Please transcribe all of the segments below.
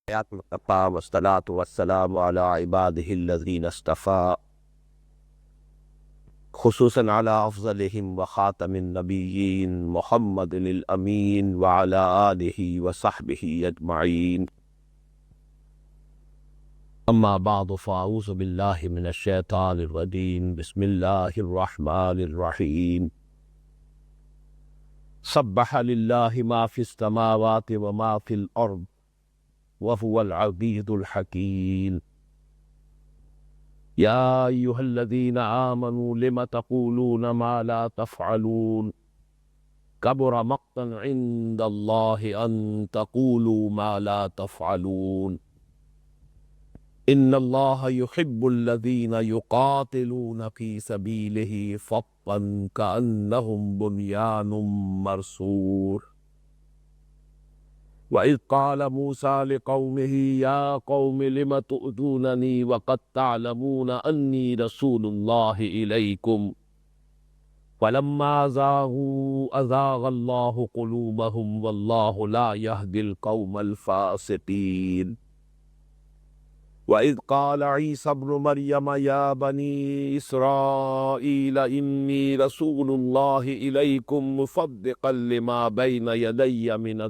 والصلاة والسلام على عباده الذين اصطفى خصوصا على أفضلهم وخاتم النبيين محمد الأمين وعلى آله وصحبه أجمعين. أما بعد فأعوذ بالله من الشيطان الرجيم. بسم الله الرحمن الرحيم. سبح لله ما في السماوات وما في الأرض وهو العزيز الحكيم. يا أيها الذين آمنوا لم تقولون ما لا تفعلون كبر مقتا عند الله أن تقولوا ما لا تفعلون. إن الله يحب الذين يقاتلون في سبيله صفا كأنهم بنيان مرصوص. وإذ قال موسى لقومه يا قوم لم تؤذونني وقد تعلمون أني رسول الله إليكم فلما زاغوا أزاغ الله قلوبهم والله لا يهدي القوم الفاسقين. وإذ قال عيسى ابن مريم يا بني إسرائيل إني رسول الله إليكم مصدقا لما بين يدي من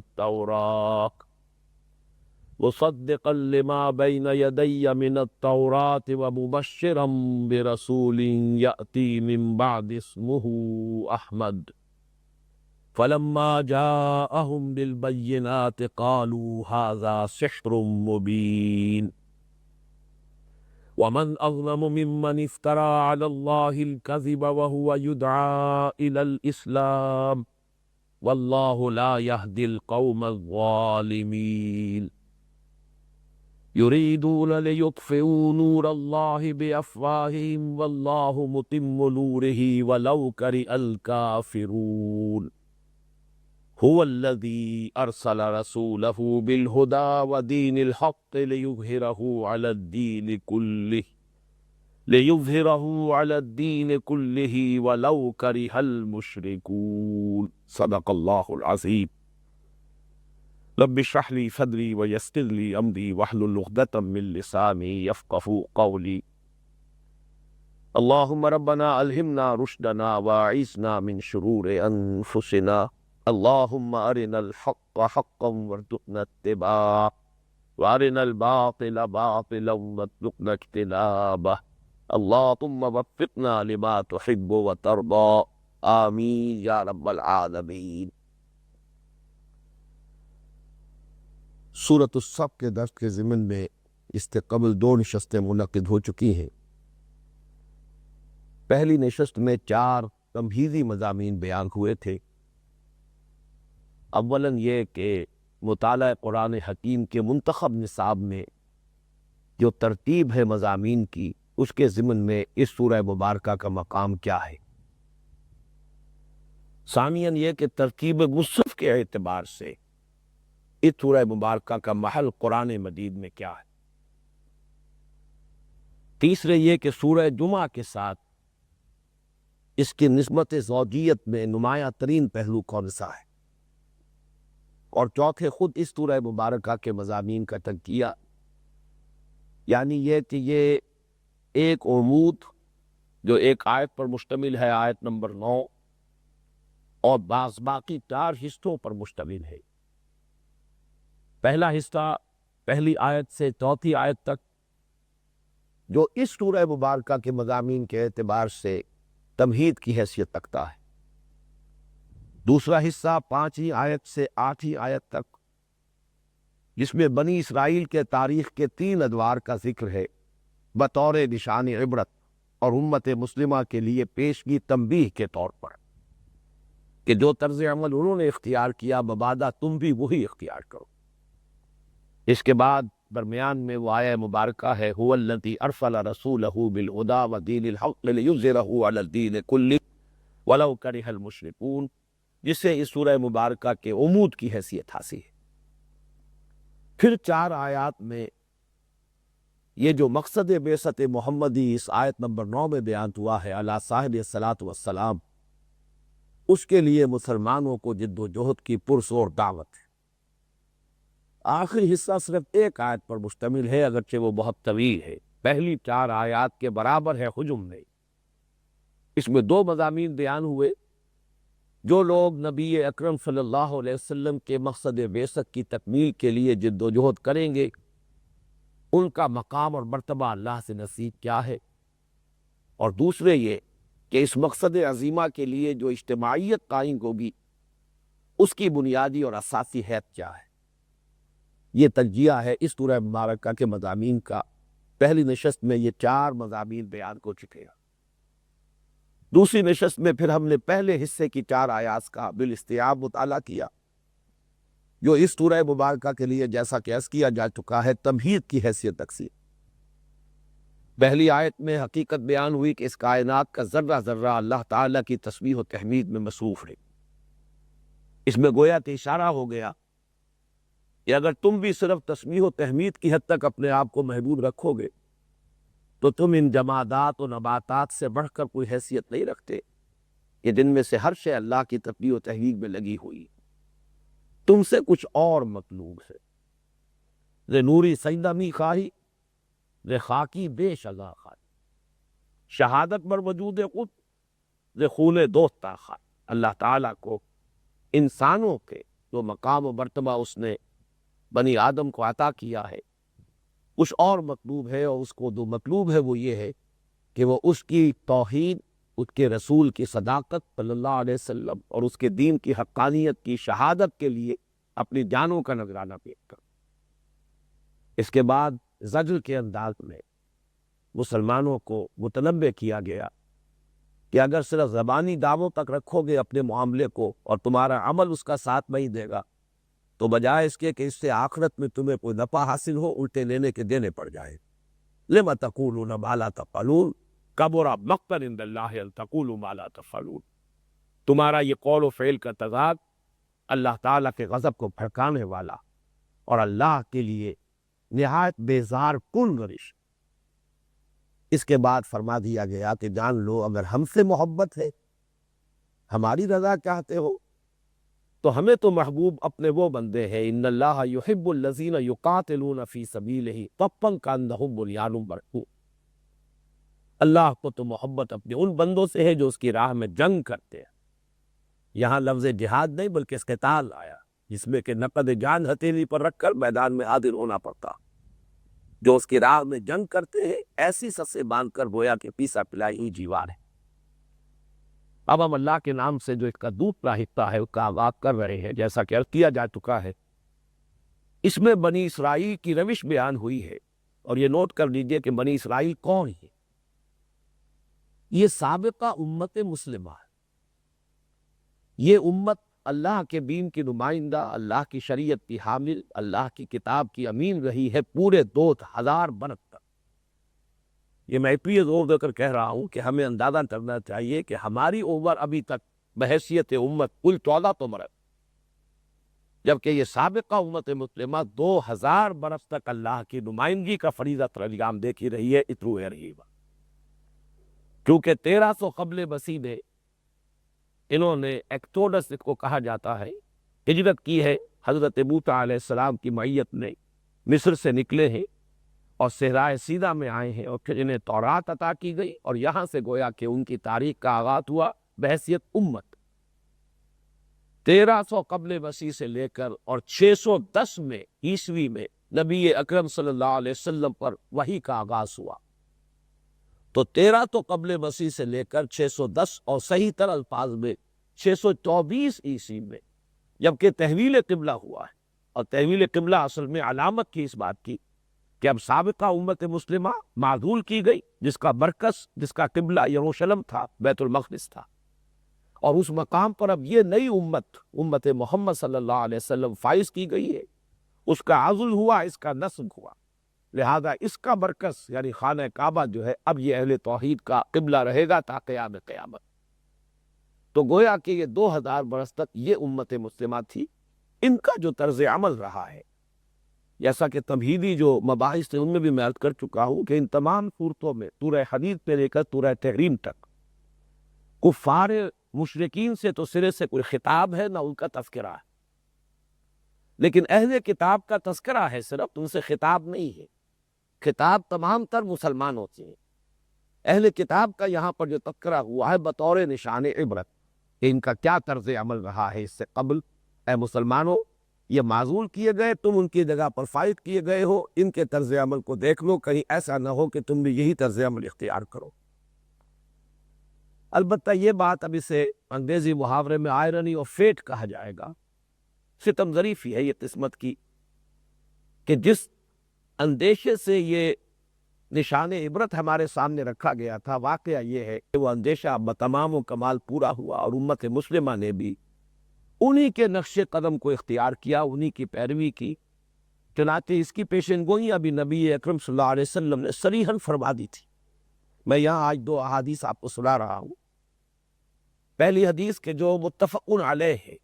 التوراة ومبشرا برسول يأتي من بعد اسمه أحمد. فلما جاءهم بالبينات قالوا هذا سحر مبين. ومن أظلم ممن افترى على الله الكذب وهو يدعى إلى الإسلام والله لا يهدي القوم الظالمين. يريدون ليطفئوا نور الله بأفواههم والله متم نوره ولو كره الكافرون. هو الذي أرسل رسوله بالهدى ودين الحق ليظهره على الدين كله ولو كره المشركون. صدق الله العظيم. رب اشرح لي صدري ويسر لي أمري واحلل عقدة من لساني يفقهوا قولي. اللهم ربنا ألهمنا رشدنا وأعذنا من شرور أنفسنا. اللهم أرنا الحق حقا وارزقنا اتباعه وأرنا الباطل باطلا وارزقنا اجتنابه. اللهم وفقنا لما تحب وترضى. آمین یا رب العالمین. سورۃ الصف کے درس کے ضمن میں اس سے قبل 2 نشستیں منعقد ہو چکی ہیں. پہلی نشست میں 4 تمہیدی مضامین بیان ہوئے تھے. اولاً یہ کہ مطالعہ قرآن حکیم کے منتخب نصاب میں جو ترتیب ہے مضامین کی، اس کے ضمن میں اس سورہ مبارکہ کا مقام کیا ہے. ثانیاً یہ کہ ترتیب مصحف کے اعتبار سے اس سورہ مبارکہ کا محل قرآن مجید میں کیا ہے. تیسرے یہ کہ سورہ جمعہ کے ساتھ اس کی نسبت زوجیت میں نمایاں ترین پہلو کون سا ہے. اور چوتھے خود اس سورہ مبارکہ کے مضامین کا تجزیہ، یعنی یہ کہ یہ ایک عمود جو ایک آیت پر مشتمل ہے، آیت نمبر 9، اور باقی 4 حصوں پر مشتمل ہے. پہلا حصہ پہلی آیت سے چوتھی آیت تک جو اس سورہ مبارکہ کے مضامین کے اعتبار سے تمہید کی حیثیت رکھتا ہے. دوسرا حصہ 5ویں آیت سے 8ویں آیت تک جس میں بنی اسرائیل کے تاریخ کے 3 ادوار کا ذکر ہے بطور نشان عبرت اور امت مسلمہ کے لیے پیشگی تنبیہ کے طور پر کہ جو طرز عمل انہوں نے اختیار کیا مبادہ تم بھی وہی اختیار کرو. اس کے بعد درمیان میں وہ آیہ مبارکہ ہے هو الذی ارسل رسولہ بالہدی ودین الحق لیظہرہ علی الدین کلہ ولو کرہ المشرکون، جس سے اس سورہ مبارکہ کے عمود کی حیثیت حاصل ہے. پھر 4 آیات میں یہ جو مقصد بعثت محمدی اس آیت نمبر 9 میں بیان ہوا ہے علی صاحب الصلاۃ والسلام، اس کے لیے مسلمانوں کو جد و جہد کی پرزور دعوت ہے. آخری حصہ صرف ایک آیت پر مشتمل ہے، اگرچہ وہ بہت طویل ہے، پہلی 4 آیات کے برابر ہے حجم میں۔ اس میں 2 مضامین بیان ہوئے۔ جو لوگ نبی اکرم صلی اللہ علیہ وسلم کے مقصد بعثت کی تکمیل کے لیے جد و جہد کریں گے، ان کا مقام اور مرتبہ اللہ سے نصیب کیا ہے، اور دوسرے یہ کہ اس مقصد عظیمہ کے لیے جو اجتماعیت قائم ہوگی اس کی بنیادی اور اساسی حیثیت کیا ہے۔ یہ تجزیہ ہے اس سورہ مبارکہ کے مضامین کا۔ پہلی نشست میں یہ 4 مضامین بیان ہو چکے ہیں۔ دوسری نشست میں پھر ہم نے پہلے حصے کی 4 آیات کا بالاستیعاب مطالعہ کیا، جو اس سورہ مبارکہ کے لیے جیسا کہ عرض کیا جا چکا ہے تمہید کی حیثیت تقسیم۔ پہلی آیت میں حقیقت بیان ہوئی کہ اس کائنات کا ذرہ ذرہ اللہ تعالیٰ کی تسبیح و تحمید میں مصروف ہے۔ اس میں گویا کہ اشارہ ہو گیا کہ اگر تم بھی صرف تسبیح و تحمید کی حد تک اپنے آپ کو محدود رکھو گے تو تم ان جمادات و نباتات سے بڑھ کر کوئی حیثیت نہیں رکھتے کہ جن میں سے ہر شے اللہ کی تسبیح و تحمید میں لگی ہوئی۔ تم سے کچھ اور مطلوب ہے۔ ز نوری سجدہ می خواہی، ز خاکی بے شگا خواہی، شہادت بر وجود خود، ز خون دوستہ خواہی۔ اللہ تعالیٰ کو انسانوں کے جو مقام و مرتبہ اس نے بنی آدم کو عطا کیا ہے کچھ اور مطلوب ہے، اور اس کو جو مطلوب ہے وہ یہ ہے کہ وہ اس کی توحید، اس کے رسول کی صداقت صلی اللہ علیہ وسلم اور اس کے دین کی حقانیت کی شہادت کے لیے اپنی جانوں کا نذرانہ پیش کر۔ اس کے بعد زجر کے انداز میں مسلمانوں کو متنبہ کیا گیا کہ اگر صرف زبانی دعووں تک رکھو گے اپنے معاملے کو اور تمہارا عمل اس کا ساتھ نہیں دے گا تو بجائے اس کے کہ اس سے آخرت میں تمہیں کوئی نفع حاصل ہو، الٹے لینے کے دینے پڑ جائے۔ لِمَ تَقُولُونَ مَا لَا تَفْعَلُونَ کَبُرَ مَقْتًا عِندَ اللَّهِ أَن تَقُولُوا مَا لَا تَفْعَلُونَ۔ تمہارا یہ قول و فعل کا تضاد اللہ تعالیٰ کے غضب کو بھڑکانے والا اور اللہ کے لیے نہایت بیزار کن گزش۔ اس کے بعد فرما دیا گیا کہ جان لو اگر ہم سے محبت ہے، ہماری رضا چاہتے ہو تو ہمیں تو محبوب اپنے وہ بندے ہیں، ان اللہ یحب الذین یقاتلون فی سبیلہ صفا کانہم بنیان مرصوص۔ اللہ کو تو محبت اپنے ان بندوں سے ہے جو اس کی راہ میں جنگ کرتے ہیں۔ یہاں لفظ جہاد نہیں بلکہ قتال آیا، جس میں کہ نقد جان ہتھیلی پر رکھ کر میدان میں حاضر ہونا پڑتا۔ جو اس کی راہ میں جنگ کرتے ہیں ایسی سسے باندھ کر گویا کہ پیسا پلائی ہوئی جیوار ہے۔ اب ہم اللہ کے نام سے جو اس کا دوسرا حصہ ہے اس کا آغاز کر رہے ہیں۔ جیسا کہ عرض کیا جا چکا ہے اس میں بنی اسرائیل کی روش بیان ہوئی ہے، اور یہ نوٹ کر لیجئے کہ بنی اسرائیل کون ہے۔ یہ سابقہ امت مسلمہ ہے۔ یہ امت اللہ کے دین کی نمائندہ، اللہ کی شریعت کی حامل، اللہ کی کتاب کی امین رہی ہے پورے 2000 برس تک۔ یہ میں اس لیے زور دے کر کہہ رہا ہوں کہ ہمیں اندازہ کرنا چاہیے کہ ہماری عمر ابھی تک بحیثیت امت کل 14 تو برس، جبکہ یہ سابقہ امت مسلمہ 2000 برس تک اللہ کی نمائندگی کا فریضہ انجام دیکھی رہی ہے۔ اس روح رہیبہ کیونکہ 1300 قبل مسیح میں انہوں نے ایکٹوڈس کو کہا جاتا ہے ہجرت کی ہے، حضرت موسیٰ علیہ السلام کی معیت میں مصر سے نکلے ہیں اور صحرائے سیدہ میں آئے ہیں، اور پھر انہیں تورات عطا کی گئی، اور یہاں سے گویا کہ ان کی تاریخ کا آغاز ہوا بحیثیت امت۔ 1300 قبل مسیح سے لے کر اور 610 میں عیسوی میں نبی اکرم صلی اللہ علیہ وسلم پر وحی کا آغاز ہوا۔ تو 1300 قبل مسیح سے لے کر 610 اور صحیح تر الفاظ میں 624 عیسوی میں جبکہ تحویل قبلہ ہوا ہے، اور تحویل قبلہ اصل میں علامت کی اس بات کی کہ اب سابقہ امت مسلمہ معزول کی گئی، جس کا مرکز، جس کا قبلہ یروشلم تھا، بیت المقدس تھا، اور اس مقام پر اب یہ نئی امت محمد صلی اللہ علیہ وسلم فائز کی گئی ہے۔ اس کا عزل ہوا، اس کا نصب ہوا، لہذا اس کا مرکز یعنی خانہ کعبہ جو ہے اب یہ اہل توحید کا قبلہ رہے گا تا قیام قیامت۔ تو گویا کہ یہ 2000 برس تک یہ امت مسلمہ تھی۔ ان کا جو طرز عمل رہا ہے، جیسا کہ تمہیدی جو مباحث تھے ان میں بھی میں عرض کر چکا ہوں کہ ان تمام صورتوں میں سورہ حدید سے لے کر سورہ تحریم تک کفار مشرکین سے تو سرے سے کوئی خطاب ہے نہ ان کا تذکرہ ہے۔ لیکن اہل کتاب کا تذکرہ ہے صرف، ان سے خطاب نہیں ہے، خطاب تمام تر مسلمانوں سے ہے۔ اہل کتاب کا یہاں پر جو تذکرہ ہوا ہے بطور نشان عبرت کہ ان کا کیا طرز عمل رہا ہے اس سے قبل، اے مسلمانوں یہ معزول کیے گئے، تم ان کی جگہ پر فائد کیے گئے ہو، ان کے طرز عمل کو دیکھ لو، کہیں ایسا نہ ہو کہ تم بھی یہی طرز عمل اختیار کرو۔ البتہ یہ بات اب اسے انگریزی محاورے میں آئرنی اور فیٹ کہا جائے گا، ستم ظریفی ہے یہ قسمت کی، کہ جس اندیشے سے یہ نشان عبرت ہمارے سامنے رکھا گیا تھا، واقعہ یہ ہے کہ وہ اندیشہ بتمام و کمال پورا ہوا، اور امت مسلمہ نے بھی انہی کے نقش قدم کو اختیار کیا، انہی کی پیروی کی۔ چنانچہ اس کی پیشن گوئی ابھی نبی اکرم صلی اللہ علیہ وسلم نے صریحاً فرما دی تھی۔ میں یہاں آج دو احادیث آپ کو سنا رہا ہوں۔ پہلی حدیث کہ جو متفق علیہ ہے،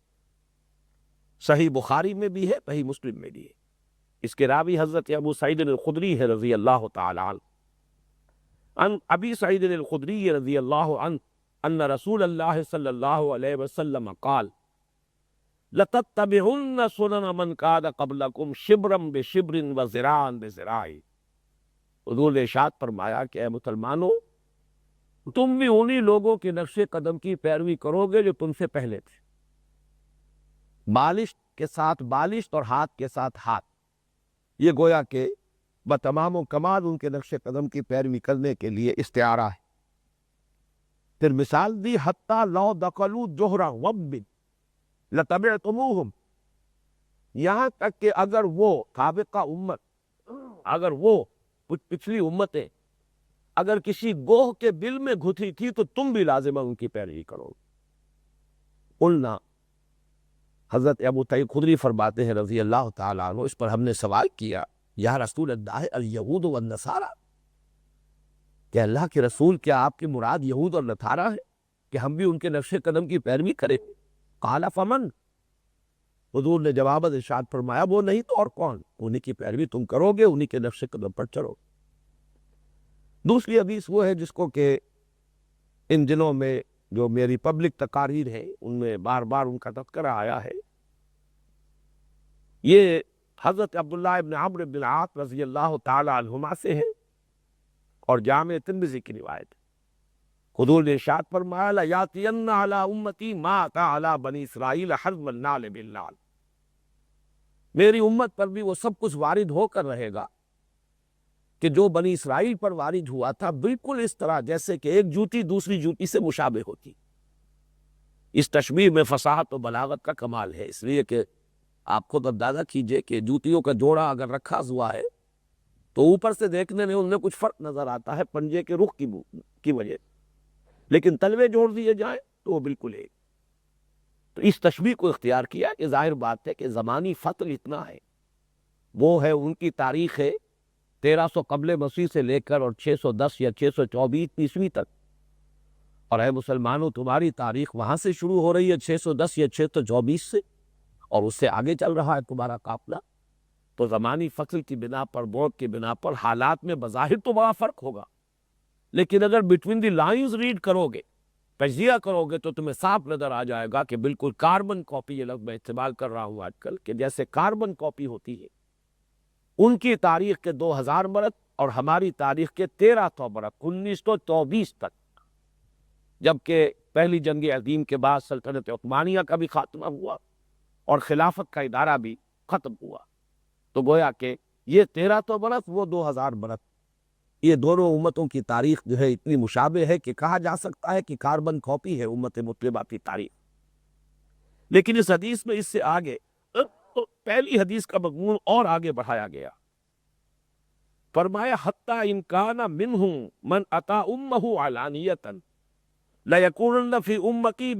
صحیح بخاری میں بھی ہے، صحیح مسلم میں بھی ہے، اس کے راوی حضرت ابو سعید الخدری ہے رضی اللہ تعالی عنہ۔ عن ابی سعید الخدری رضی اللہ عنہ ان رسول اللہ صلی اللہ علیہ وسلم قال لَتَتَّبِعُنَّ سُنَنَ مَنْ كَانَ قَبْلَكُمْ شِبْرًا بِشِبْرٍ وَذِرَاعًا بِذِرَاعٍ۔ حضور نے ارشاد فرمایا کہ اے مسلمانوں، تم بھی انہی لوگوں کے نقش قدم کی پیروی کرو گے جو تم سے پہلے تھے، بالشت کے ساتھ بالشت اور ہاتھ کے ساتھ ہاتھ۔ یہ گویا کہ بتمام و کمال ان کے نقش قدم کی پیروی کرنے کے لیے استعارہ ہے۔ پھر مثال دی حتیٰ لو دخلوا جوہر وب لتبعتموہم، یہاں تک کہ اگر وہ سابقہ امت، اگر وہ پچھلی امتیں اگر کسی گوہ کے بل میں گھسی تھی تو تم بھی لازمہ ان کی پیروی کرو۔ قلنا، حضرت ابو سعید خدری فرماتے ہیں رضی اللہ تعالیٰ عنہ، اس پر ہم نے سوال کیا یا رسول اللہ الیہود والنصارى، کہ اللہ کے رسول کیا آپ کی مراد یہود اور نصارہ ہے کہ ہم بھی ان کے نقش قدم کی پیروی کریں؟ قال فمن، حضور نے جواب ارشاد فرمایا وہ نہیں تو اور کون، انہی کی پیروی تم کرو گے، انہی کے نقش قدم پر چلو۔ دوسری حدیث وہ ہے جس کو کہ ان دنوں میں جو میری پبلک تقاریر ہے ان میں بار بار ان کا تذکرہ آیا ہے۔ یہ حضرت عبداللہ ابن عمرو بن العاص رضی اللہ تعالی عنہما سے ہے اور جامع ترمذی کی روایت ہے۔ حضور نے ارشاد فرمایا لَيَأْتِيَنَّ عَلَىٰ أُمَّتِي مَا أَتَىٰ عَلَىٰ بَنِي إِسْرَائِيلَ حَزْمَ النَّعْلِ بِالنَّعْلِ، میری امت پر بھی وہ سب کچھ وارد ہو کر رہے گا کہ جو بنی اسرائیل پر وارد ہوا تھا، بالکل اس طرح جیسے کہ ایک جوتی دوسری جوتی سے مشابہ ہوتی۔ اس تشبیہ میں فصاحت و بلاغت کا کمال ہے، اس لیے کہ آپ خود اندازہ کیجئے کہ جوتیوں کا جوڑا اگر رکھا ہوا ہے تو اوپر سے دیکھنے میں ان میں کچھ فرق نظر آتا ہے پنجے کے رخ کی وجہ، لیکن تلوے جوڑ دیے جائیں تو وہ بالکل ایک۔ تو اس تشبیہ کو اختیار کیا کہ ظاہر بات ہے کہ زمانی فتر اتنا ہے، وہ ہے ان کی تاریخ ہے 1300 قبل مسیح سے لے کر اور 610 یا 624 عیسوی تک، اور اے مسلمانوں تمہاری تاریخ وہاں سے شروع ہو رہی ہے 610 یا 624 سے، اور اس سے آگے چل رہا ہے تمہارا قافلہ۔ تو زمانی فصل کی بنا پر، بعد کی بنا پر حالات میں بظاہر تو بڑا فرق ہوگا، لیکن اگر بٹوین دی لائنز ریڈ کرو گے، تجزیہ کرو گے، تو تمہیں صاف نظر آ جائے گا کہ بالکل کاربن کاپی، یہ لفظ میں استعمال کر رہا ہوں آج کل، کہ جیسے کاربن کاپی ہوتی ہے، ان کی تاریخ کے 2000 برس اور ہماری تاریخ کے 1300 برس 1924 تک، جبکہ پہلی جنگ عظیم کے بعد سلطنت عثمانیہ کا بھی خاتمہ ہوا اور خلافت کا ادارہ بھی ختم ہوا، تو گویا کہ یہ 1300 برس وہ 2000 برس، یہ دونوں امتوں کی تاریخ جو ہے اتنی مشابہ ہے کہ کہا جا سکتا ہے کہ کاربن کاپی ہے امت مسلمہ کی تاریخ۔ لیکن اس حدیث میں اس سے آگے تو پہلی حدیث کا مضمون اور آگے بڑھایا گیا، فرمایا حتی ان کان منہم من اتی امہ علانیۃ لیکونن فی امتی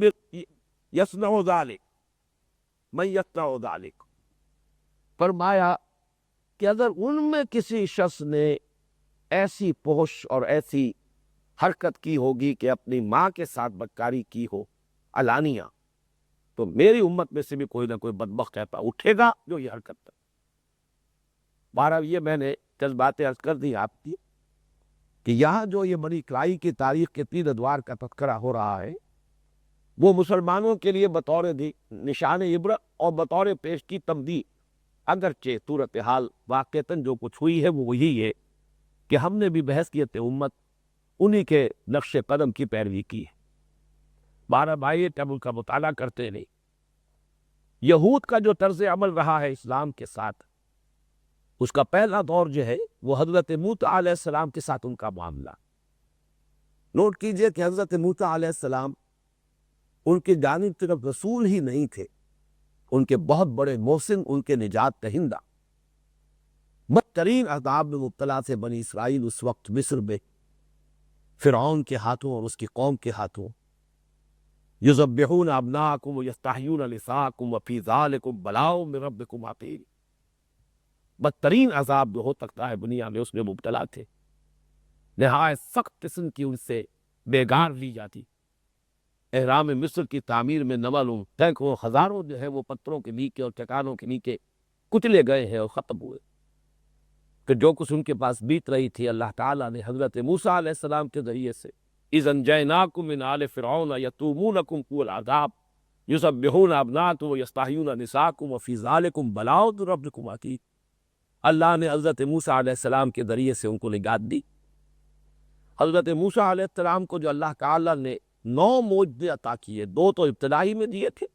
یصنع ذلک من یصنع ذلک، فرمایا کہ اگر ان میں کسی شخص نے ایسی پوش اور ایسی حرکت کی ہوگی کہ اپنی ماں کے ساتھ بدکاری کی ہو علانیہ، تو میری امت میں سے بھی کوئی نہ کوئی بدبخت ایسا اٹھے گا جو یہ حرکت کرے۔ بہرحال یہ میں نے چند باتیں عرض کر دی آپ کی کہ یہاں جو یہ بنی اسرائیل کی تاریخ کے 3 ادوار کا تذکرہ ہو رہا ہے، وہ مسلمانوں کے لیے بطور نشان عبرت اور بطور پیش کی تمدید اگرچہ صورتحال واقعتاً جو کچھ ہوئی ہے وہ وہی ہے کہ ہم نے بھی بحیثیت امت انہی کے نقش قدم کی پیروی کی ہے۔ بارہ بھائی ٹیبل کا مطالعہ کرتے نہیں، یہود کا جو طرز عمل رہا ہے اسلام کے ساتھ، اس کا پہلا دور جو ہے وہ حضرت موسیٰ علیہ السلام کے ساتھ ان کا معاملہ۔ نوٹ کیجئے کہ حضرت موسیٰ علیہ السلام ان کی جانب صرف رسول ہی نہیں تھے، ان کے بہت بڑے محسن، ان کے نجات دہندہ۔ بدترین عذاب میں مبتلا سے بنی اسرائیل اس وقت مصر میں فرعون کے ہاتھوں اور اس کی قوم کے ہاتھوں۔ یذبحون ابناءکم ویستحیون نساءکم وفی ذالکم بلاء من ربکم عظیم۔ بدترین عذاب جو ہو سکتا ہے دنیا میں اس میں مبتلا تھے، نہایت سخت قسم کی ان سے بیگار لی جاتی۔ احرام مصر کی تعمیر میں نمل سینکڑوں ہزاروں جو ہے وہ پتھروں کے نیچے اور چٹانوں کے نیچے کچلے گئے ہیں اور ختم ہوئے۔ کہ جو کچھ ان کے پاس بیت رہی تھی، اللہ تعالیٰ نے حضرت موسیٰ علیہ السلام کے ذریعے سے اِذ انجیناکم من آل فرعون یسومونکم سوء العذاب یذبحون ابناءکم ویستحیون نساءکم وفی ذالکم بلاء من ربکم عظیم، اللہ نے حضرت موسیٰ علیہ السلام کے ذریعے سے ان کو نجات دی۔ حضرت موسیٰ علیہ السلام کو جو اللہ تعالیٰ نے 9 معجزے عطا کیے، 2 تو ابتدائی میں دیے تھے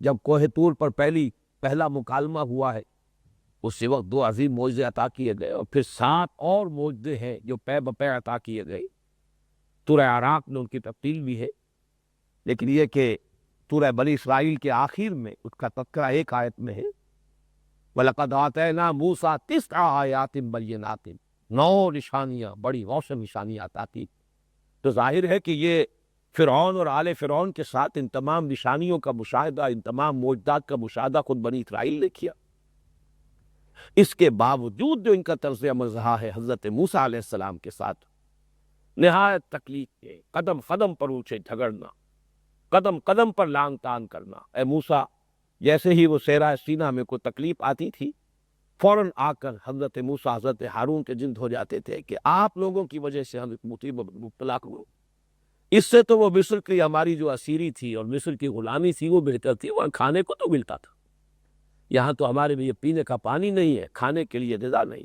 جب کوہ طور پر پہلا مکالمہ ہوا ہے، اسی وقت 2 عظیم معجزے عطا کیے گئے، اور پھر 7 اور معجزے ہیں جو پے بپے عطا کیے گئے۔ سورہ اعراف میں ان کی تفصیل بھی ہے، لیکن یہ کہ سورہ بنی اسرائیل کے آخر میں اس کا تذکرہ ایک آیت میں ہے، وَلَقَدْ آتَيْنَا مُوسَىٰ 9 آیات بَيِّنَاتٍ، 9 نشانیاں، بڑی روشن نشانیاں عطا کی۔ تو ظاہر ہے کہ یہ فرعون اور آل فرعون کے ساتھ ان تمام نشانیوں کا مشاہدہ، ان تمام معجزات کا مشاہدہ خود بنی اسرائیل نے کیا۔ اس کے باوجود جو ان کا طرز عمل رہا ہے حضرت موسیٰ علیہ السلام کے ساتھ، نہایت تکلیف کے، قدم قدم پر ان سے جھگڑنا، قدم قدم پر لان تان کرنا۔ اے موسیٰ، جیسے ہی وہ صحرائے سینا میں کوئی تکلیف آتی تھی، فوراً آ کر حضرت موسیٰ حضرت ہارون کے جلد ہو جاتے تھے کہ آپ لوگوں کی وجہ سے ہم اس مصیبت میں مبتلا ہو۔ اس سے تو وہ مصر کی ہماری جو اسیری تھی اور مصر کی غلامی تھی وہ بہتر تھی، وہاں کھانے کو تو ملتا تھا، یہاں تو ہمارے لیے پینے کا پانی نہیں ہے، کھانے کے لیے غذا نہیں۔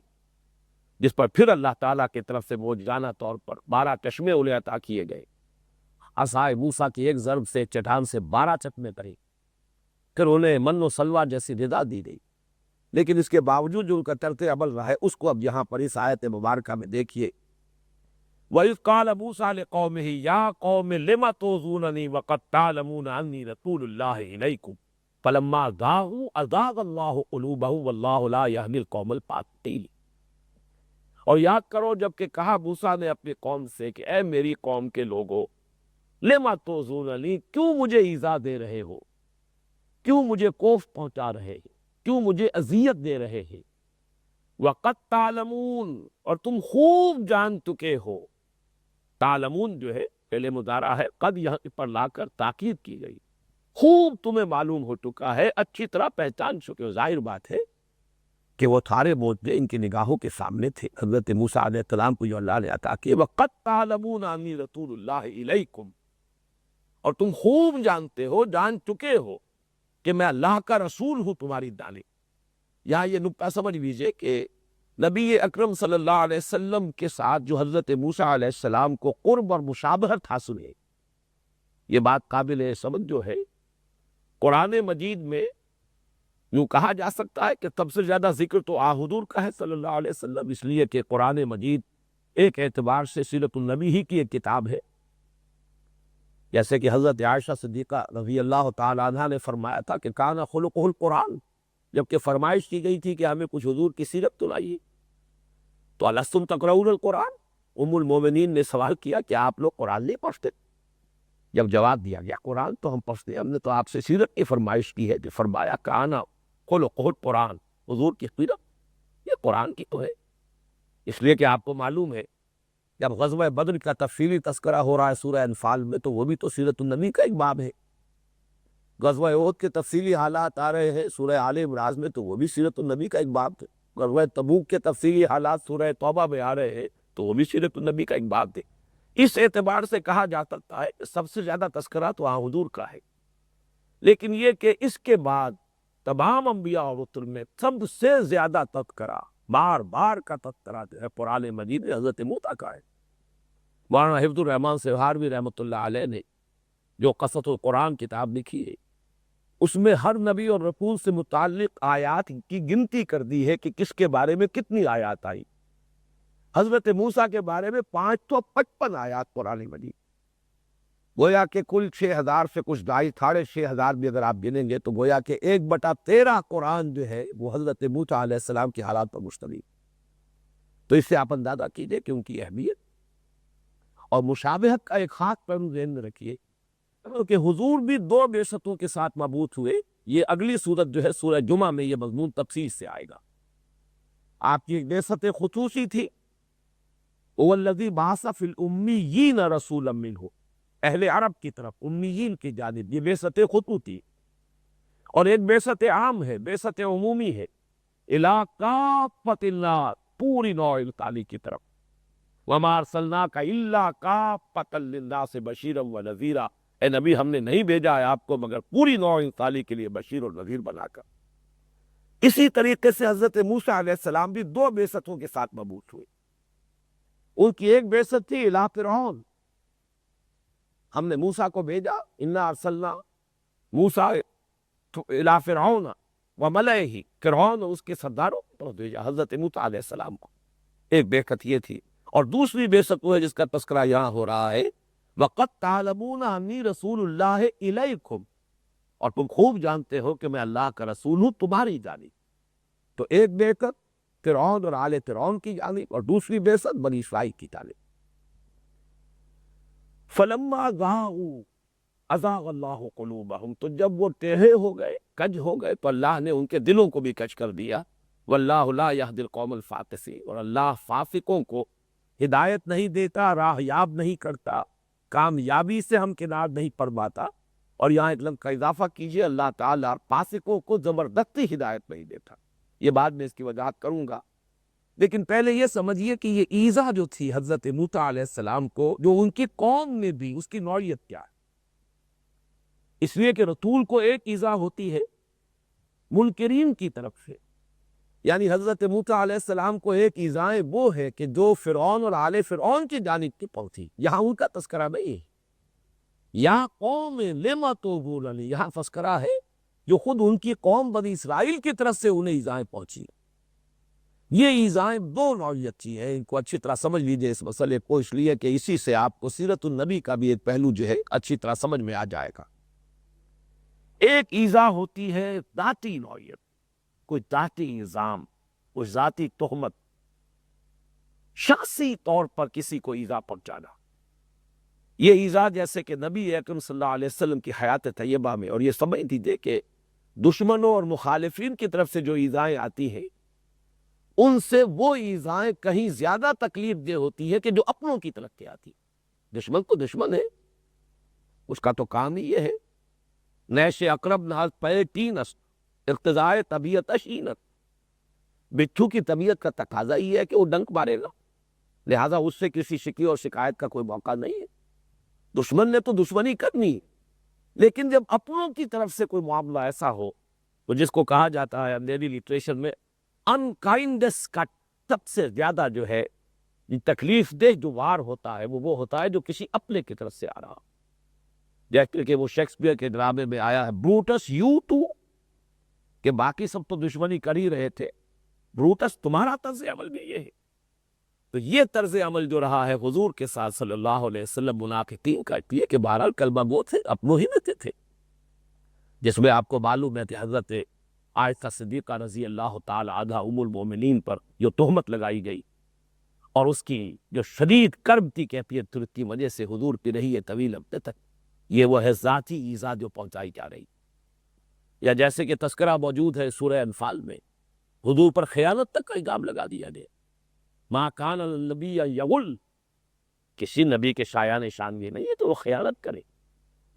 جس پر پھر اللہ تعالیٰ کی طرف سے معجزانہ طور پر 12 چشمے انہیں عطا کیے گئے۔ عصائے موسیٰ کی ایک ضرب سے چٹان سے 12 چشمے بنے، پھر انہیں من و سلوہ جیسی غذا دی گئی۔ لیکن اس کے باوجود جو ان کا طرز عمل رہا ہے اس کو اب یہاں پر اس آیت مبارکہ میں دیکھیے۔ وَإِذْ قَالَ مُوسَىٰ لِقَوْمِهِ يَا قَوْمِ لِمَ تُؤْذُونَنِي وَقَدْ تَعْلَمُونَ أَنِّي رَسُولُ اللَّهِ إِلَيْكُمْ فَلَمَّا زَاغُوا أَزَاغَ اللَّهُ قُلُوبَهُمْ وَاللَّهُ لَا يَهْدِي الْقَوْمَ الْفَاسِقِينَ۔ اور یاد کرو جب کہ کہا موسیٰ نے اپنی قوم سے کہ اے میری قوم کے لوگو، لِمَ تُؤْذُونَنِی، کیوں مجھے ایذا دے رہے ہو، کیوں مجھے کوفت پہنچا رہے ہیں، کیوں مجھے اذیت دے رہے ہیں۔ وَقَدْ تَعْلَمُونَ، اور تم خوب جان چکے ہو۔ تعلمون جو ہے فعل مضارع ہے، قد یہاں پر لا کر تاکید کی گئی، خوب تمہیں معلوم ہو چکا ہے، اچھی طرح پہچان چکے ہو۔ ظاہر بات ہے کہ وہ سارے معجزے ان کی نگاہوں کے سامنے تھے، حضرت موسیٰ علیہ السلام کو جو اللہ نے عطا کیے۔ وَقَدْ تَعْلَمُونَ أَنِّي رَسُولُ اللَّهِ إِلَيْكُمْ، اور تم خوب جانتے ہو، جان چکے ہو کہ میں اللہ کا رسول ہوں تمہاری جانب۔ یہاں یہ نکتہ سمجھ لیجئے کہ نبی اکرم صلی اللہ علیہ وسلم کے ساتھ جو حضرت موسیٰ علیہ السلام کو قرب اور مشابہت حاصل ہے، یہ بات قابل سمجھ جو ہے۔ قرآن مجید میں یوں کہا جا سکتا ہے کہ سب سے زیادہ ذکر تو حضور کا ہے صلی اللہ علیہ وسلم، اس لیے کہ قرآن مجید ایک اعتبار سے سیرت النبی ہی کی ایک کتاب ہے۔ جیسے کہ حضرت عائشہ صدیقہ رضی اللہ تعالیٰ عنہا نے فرمایا تھا کہ کان خلقہ القرآن، جبکہ فرمائش کی گئی تھی کہ ہمیں کچھ حضور کی سیرت سنائیے، تو الستم تقرؤون القرآن، ام المومنین نے سوال کیا کہ آپ لوگ قرآن نہیں پڑھتے؟ جب جواب دیا گیا قرآن تو ہم پڑھتے ہیں، ہم نے تو آپ سے سیرت کی فرمائش کی ہے، جو فرمایا کان خلقہ القرآن، حضور کی سیرت یہ قرآن کی تو ہے۔ اس لیے کہ آپ کو معلوم ہے جب غزوہ بدر کا تفصیلی تذکرہ ہو رہا ہے سورہ انفال میں، تو وہ بھی تو سیرت النبی کا ایک باب ہے۔ غزوہ احد کے تفصیلی حالات آ رہے ہیں سورہ آل عمران میں، تو وہ بھی سیرت النبی کا ایک باب ہے۔ غزوہ تبوک کے تفصیلی حالات سورہ توبہ میں آ رہے ہیں، تو وہ بھی سیرت النبی کا ایک باب ہے۔ اس اعتبار سے کہا جا سکتا ہے کہ سب سے زیادہ تذکرہ تو حضور کا ہے۔ لیکن یہ کہ اس کے بعد تمام انبیاء اور رسل میں سب سے زیادہ تذکرہ، بار بار کا تذکرہ جو ہے قرآن مجید میں حضرت موسیٰ کا ہے۔ مولانا حفظ الرحمان سہاروی رحمۃ اللہ علیہ نے جو قصص القرآن کتاب لکھی ہے، اس میں ہر نبی اور رسول سے متعلق آیات کی گنتی کر دی ہے کہ کس کے بارے میں کتنی آیات آئی۔ حضرت موسیٰ کے بارے میں 555 آیات قرآن مجید، گویا کہ کل 6000 سے کچھ 6500 بھی اگر آپ گنیں گے تو گویا کہ 1/13 قرآن جو ہے وہ حضرت موسیٰ علیہ السلام کی حالات پر مشتمل۔ تو اس سے آپ اندازہ کیجئے کہ ان کی اہمیت اور مشابہت کا ایک خاص پہلو ذہن میں رکھیے کہ حضور بھی 2 بعثتوں کے ساتھ مبعوث ہوئے۔ یہ اگلی صورت جو ہے سورہ جمعہ میں یہ مضمون تفصیل سے آئے گا۔ آپ کی ایک بعثت خصوصی تھی، هو الذی بعث فی الامیین رسولا منہم، اہل عرب کی طرف امیین کی جانب، یہ بعثت خصوصی۔ اور ایک بعثت عام ہے، بعثت عمومی ہے، الی کافۃ الناس، پوری نوع انسانی کی طرف۔ وما ارسلناک الا کافۃ للناس بشیرا ونذیرا، اے نبی ہم نے نہیں بھیجا ہے آپ کو مگر پوری نوع انسانی کے لیے بشیر اور نذیر بنا کر۔ اسی طریقے سے حضرت موسیٰ علیہ السلام بھی 2 بعثتوں کے ساتھ مبعوث ہوئے۔ ان کی ایک بعثت تھی الی فرعون، ہم نے موسیٰ کو بھیجا، انا ارسلنا موسیٰ الی فرعون وملئہ، فرعون اور اس کے سرداروں پر بھیجا حضرت موسیٰ علیہ السلام کو۔ ایک بعثت یہ تھی، اور دوسری بعثت وہ ہے جس کا تذکرہ یہاں ہو رہا ہے، وَقَدْ تَعْلَمُونَ أَنِّي رَسُولُ اللَّهِ إِلَيْكُمْ، اور تم خوب جانتے ہو کہ میں اللہ کا رسول ہوں تمہاری جانب۔ تو ایک بعثت فرعون اور آل فرعون کی جانب، اور دوسری بعثت بنی اسرائیل کی جانب۔ فَلَمَّا زَاغُوا أَزَاغَ اللَّهُ قُلُوبَهُمْ، تو جب وہ ٹیڑھے ہو گئے، کج ہو گئے، تو اللہ نے ان کے دلوں کو بھی کج کر دیا۔ وَاللَّهُ لَا يَهْدِي الْقَوْمَ الْفَاسِقِينَ، اور اللہ فاسقوں کو ہدایت نہیں دیتا، راہ یاب نہیں کرتا، کامیابی سے ہمکنار نہیں فرماتا۔ اور یہاں ایک لفظ کا اضافہ کیجئے، اللہ تعالیٰ فاسقوں کو زبردستی ہدایت نہیں دیتا۔ یہ بعد میں اس کی وضاحت کروں گا، لیکن پہلے یہ سمجھیے کہ یہ ایذا جو تھی حضرت موسیٰ علیہ السلام کو، جو ان کی قوم میں بھی، اس کی نوعیت کیا ہے؟ اس لیے کہ رسول کو ایک ایذا ہوتی ہے منکرین کی طرف سے، یعنی حضرت موسیٰ علیہ السلام کو ایک ایذائیں وہ ہے کہ جو فرعون اور آل فرعون کی جانب کی پہنچی، یہاں ان کا تذکرہ نہیں ہے۔ یا قوم لم تؤذوننی، یہاں تذکرہ ہے جو خود ان کی قوم بنی اسرائیل کی طرف سے انہیں ایذائیں پہنچی۔ یہ ایذائیں 2 نوعیت کی ہیں، ان کو اچھی طرح سمجھ لیجئے اس مسئلے کو، اس لیے کہ اسی سے آپ کو سیرت النبی کا بھی ایک پہلو جو ہے اچھی طرح سمجھ میں آ جائے گا۔ ایک ایذا ہوتی ہے ذاتی نوعیت، کوئی ذاتی الزام، کوئی ذاتی تہمت، شخصی طور پر کسی کو ایذا پہنچانا۔ یہ ایذا جیسے کہ نبی اکرم صلی اللہ علیہ وسلم کی حیات طیبہ میں، اور یہ سمجھ دیجیے کہ دشمنوں اور مخالفین کی طرف سے جو ایذائیں آتی ہیں، ان سے وہ ایذائیں کہیں زیادہ تکلیف دہ ہوتی ہے کہ جو اپنوں کی طرف سے آتی۔ دشمن تو دشمن ہے، اس کا تو کام ہی یہ ہے، نیش اقرب ناز پے تینس اقتضائے طبیعت اشینت، بچھو کی طبیعت کا تقاضا ہی ہے کہ وہ ڈنک مارے گا، لہذا اس سے کسی شکوے اور شکایت کا کوئی موقع نہیں ہے۔ دشمن نے تو دشمنی کرنی، لیکن جب اپنوں کی طرف سے کوئی معاملہ ایسا ہو تو جس کو کہا جاتا ہے انگریزی لٹریچر میں انکائنڈنس کا سب سے زیادہ جو ہے تکلیف دہ جو وار ہوتا ہے وہ ہوتا ہے جو کسی اپنے کی طرف سے آ رہا، جیسے کہ وہ شیکسپیئر کے ڈرامے میں آیا ہے بروٹس یو ٹو، کہ باقی سب تو دشمنی کر ہی رہے تھے، بروٹس تمہارا طرز عمل بھی یہ ہے۔ تو یہ طرز عمل جو رہا ہے حضور کے ساتھ صلی اللہ علیہ وسلم منافقین کا، یہ کہ بہرحال کلمہ گو تھے، اپنوں ہی میں تھے، جس میں آپ کو معلوم ہے کہ حضرت عائشہ صدیقہ رضی اللہ تعالی عنہا ام المومنین پر جو تہمت لگائی گئی، اور اس کی جو شدید کرب کی کیفیت تھی، اس کی وجہ سے حضور کی رہی ہے طویل عرصے تک، یہ وہ ہے ذاتی ایذا جو پہنچائی جا رہی۔ یا جیسے کہ تذکرہ موجود ہے سورہ انفال میں، حضور پر خیانت تک کا الزام لگا دیا گیا، ما کان النبی یغل، کسی نبی کے شایان شان یہ نہیں ہے تو وہ خیانت کرے۔